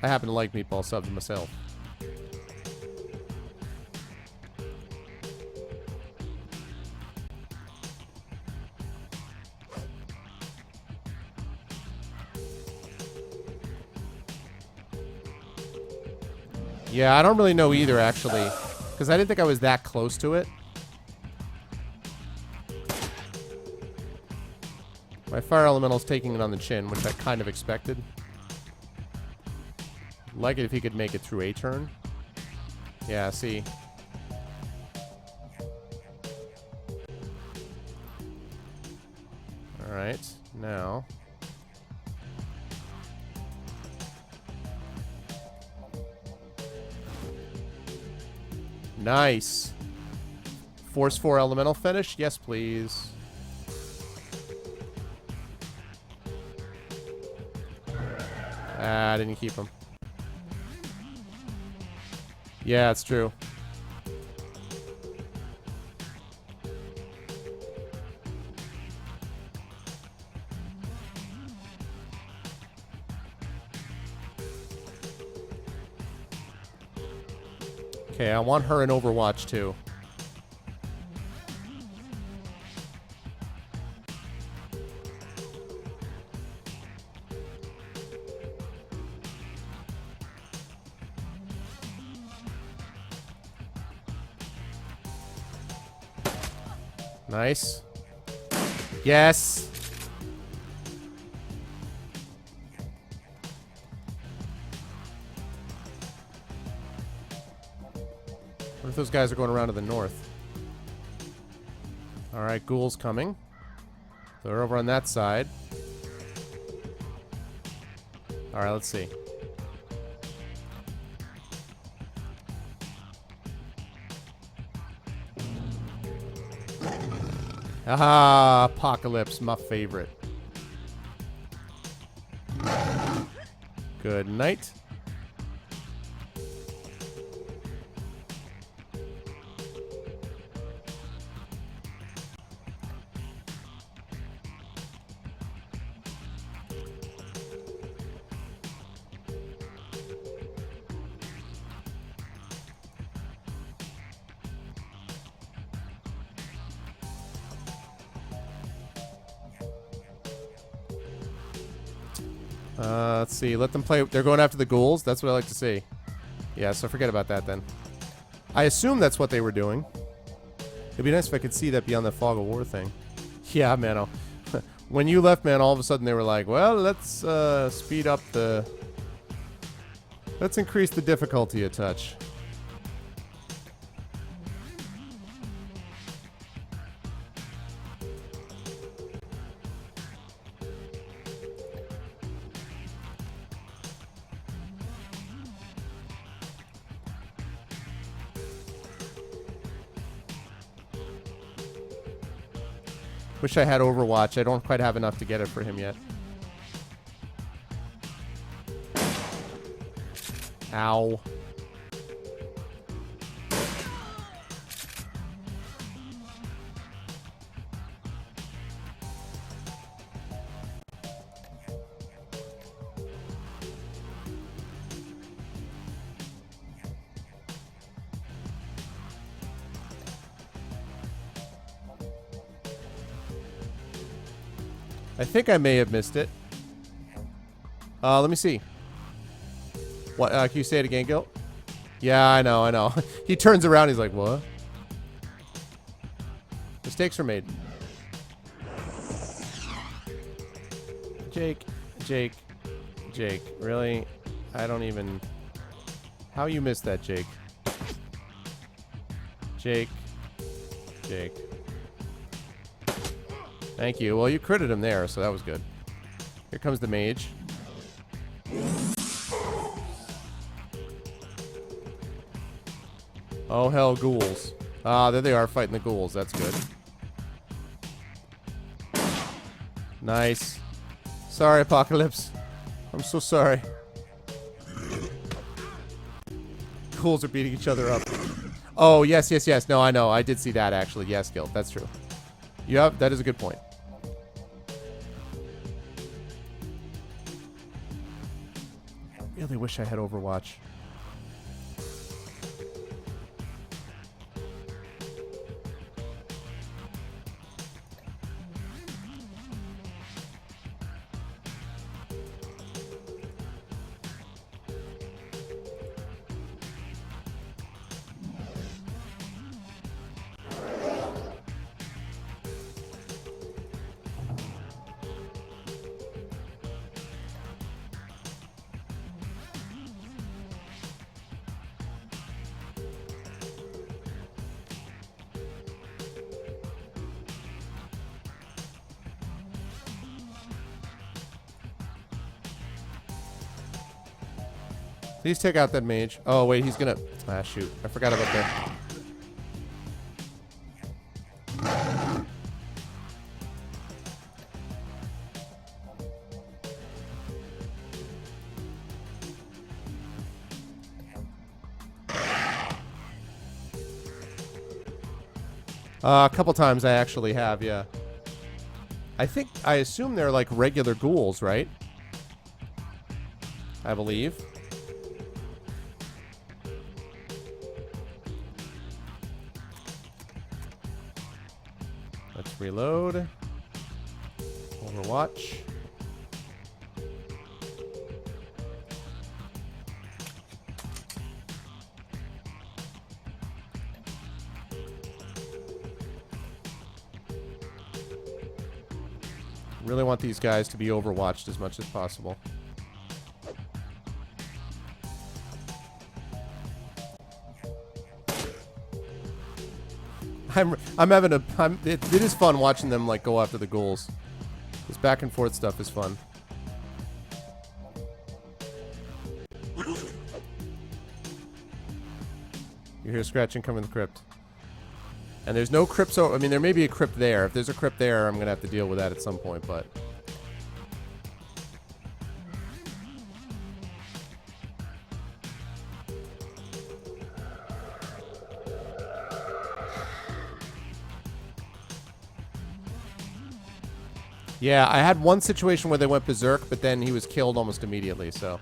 I happen to like meatball subs myself. Yeah, I don't really know either, actually. Because I didn't think I was that close to it. My fire elemental's taking it on the chin, which I kind of expected. I'd like it if he could make it through a turn. Yeah, see. Alright, now... Nice. Force 4 elemental fetish? Yes, please. Ah, I didn't keep him. Yeah, it's true. Okay, I want her in Overwatch too. Nice. Yes. What if those guys are going around to the north? Alright, ghouls coming. They're over on that side. Alright, let's see. Ah, Apocalypse, my favorite. Good night. Let's see. Let them play. They're going after the ghouls. That's what I like to see. Yeah, so forget about that then. I assume that's what they were doing. It'd be nice if I could see that beyond the fog of war thing. Yeah, man. When you left, man, all of a sudden they were like, well, let's speed up the... Let's increase the difficulty a touch. Wish I had Overwatch. I don't quite have enough to get it for him yet. Ow. I think I may have missed it. Let me see. What? Can you say it again, Gil? Yeah, I know. He turns around, he's like, what? Mistakes are made. Jake. Really? I don't even... How you missed that, Jake? Jake. Thank you. Well, you critted him there, so that was good. Here comes the mage. Oh, hell, ghouls. Ah, there they are fighting the ghouls. That's good. Nice. Sorry, Apocalypse. I'm so sorry. Ghouls are beating each other up. Oh, yes. No, I know. I did see that, actually. Yes, Gil. That's true. Yep, that is a good point. I really wish I had Overwatch. Please take out that mage. Oh, wait, he's gonna... Ah, shoot. I forgot about that. A couple times I actually have, yeah. I assume they're like regular ghouls, right? I believe. Let's reload. Overwatch. Really want these guys to be overwatched as much as possible. I'm having a it is fun watching them like go after the ghouls. This back and forth stuff is fun. You hear scratching coming in the crypt. And there's no crypt, so I mean there may be a crypt there. If there's a crypt there, I'm gonna have to deal with that at some point, but yeah, I had one situation where they went berserk, but then he was killed almost immediately, so.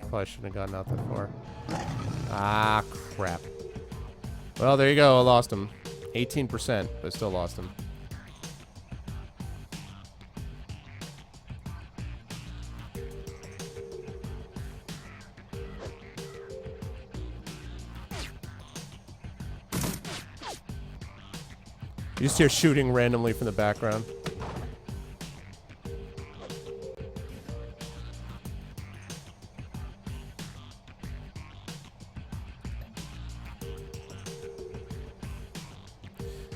Probably shouldn't have gotten out that far. Ah, crap. Well, there you go. I lost him. 18%, but I still lost him. You just hear shooting randomly from the background.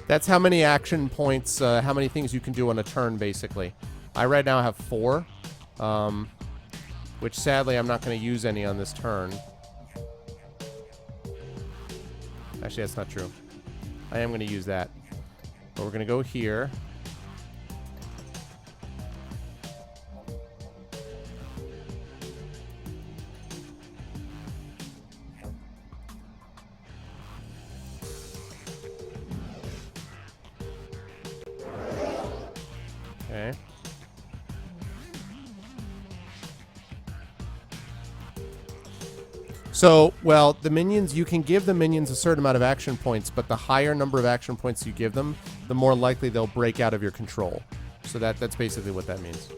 That's how many action points, how many things you can do on a turn, basically. I right now have 4, which sadly I'm not going to use any on this turn. Actually, that's not true. I am going to use that. But we're going to go here. Okay. So, well, the minions, you can give the minions a certain amount of action points, but the higher number of action points you give them, the more likely they'll break out of your control. So that's basically what that means.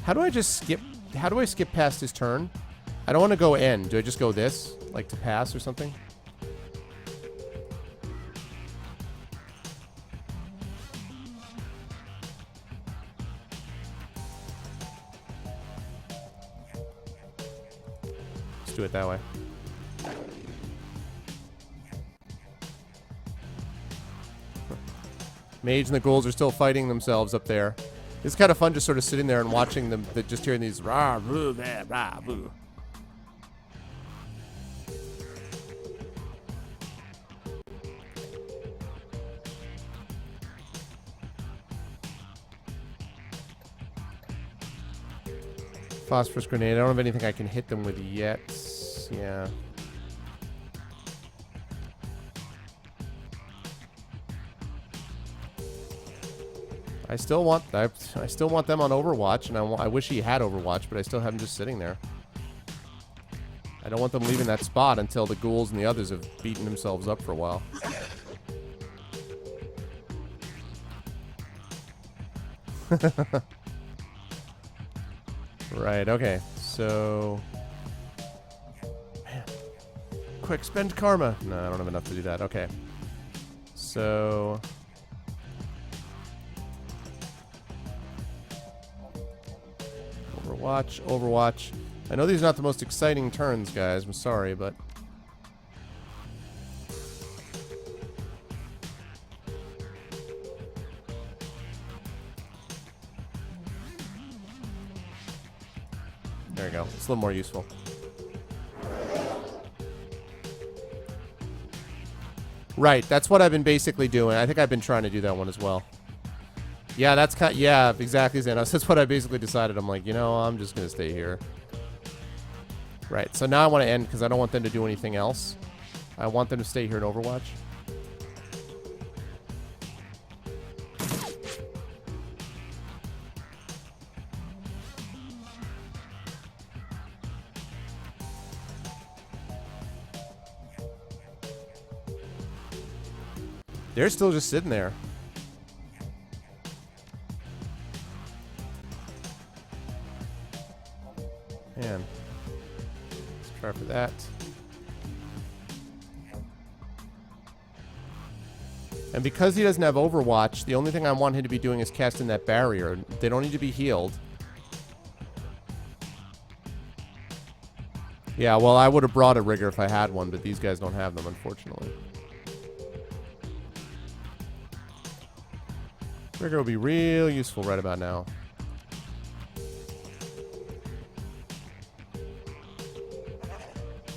How do I skip past his turn? I don't want to go in. Do I just go this? Like to pass or something? Let's do it that way. Mage and the ghouls are still fighting themselves up there. It's kind of fun just sort of sitting there and watching them, just hearing these rah, boo, bah, rah, boo. Phosphorus grenade. I don't have anything I can hit them with yet. Yeah. I still want them on Overwatch, and I wish he had Overwatch, but I still have him just sitting there. I don't want them leaving that spot until the ghouls and the others have beaten themselves up for a while. Right, okay. So... Man. Quick, spend karma. No, I don't have enough to do that. Okay. So... Watch, Overwatch. I know these are not the most exciting turns, guys. I'm sorry, but... There you go. It's a little more useful. Right, that's what I've been basically doing. I think I've been trying to do that one as well. Yeah, that's kind. Yeah, exactly, Xanos. That's what I basically decided. I'm like, you know, I'm just gonna stay here. Right. So now I want to end because I don't want them to do anything else. I want them to stay here in Overwatch. They're still just sitting there. Man. Let's try for that. And because he doesn't have Overwatch, the only thing I want him to be doing is casting that barrier. They don't need to be healed. Yeah, well, I would have brought a rigger if I had one, but these guys don't have them, unfortunately. Rigger will be real useful right about now.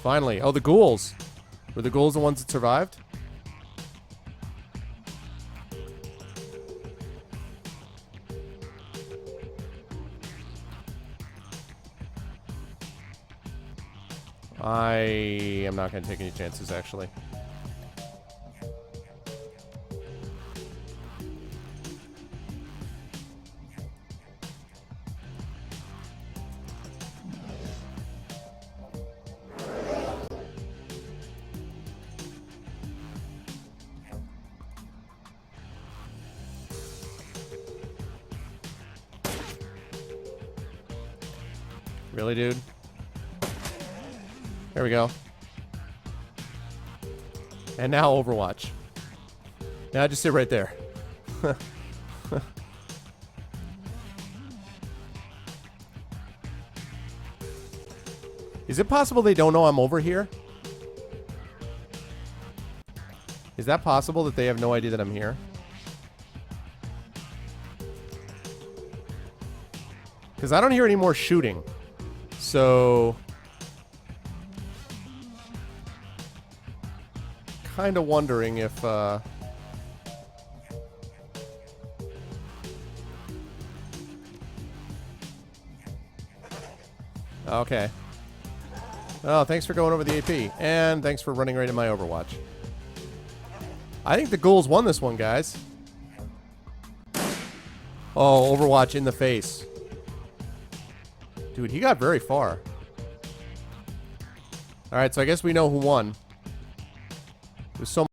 Finally. Oh, the ghouls. Were the ghouls the ones that survived? I am not going to take any chances, actually. Really, dude? There we go. And now Overwatch. Now just sit right there. Is it possible they don't know I'm over here? Is that possible that they have no idea that I'm here? Because I don't hear any more shooting. So... kind of wondering if, Okay. Oh, thanks for going over the AP. And thanks for running right in my Overwatch. I think the ghouls won this one, guys. Oh, Overwatch in the face. Dude, he got very far. Alright, so I guess we know who won. It was so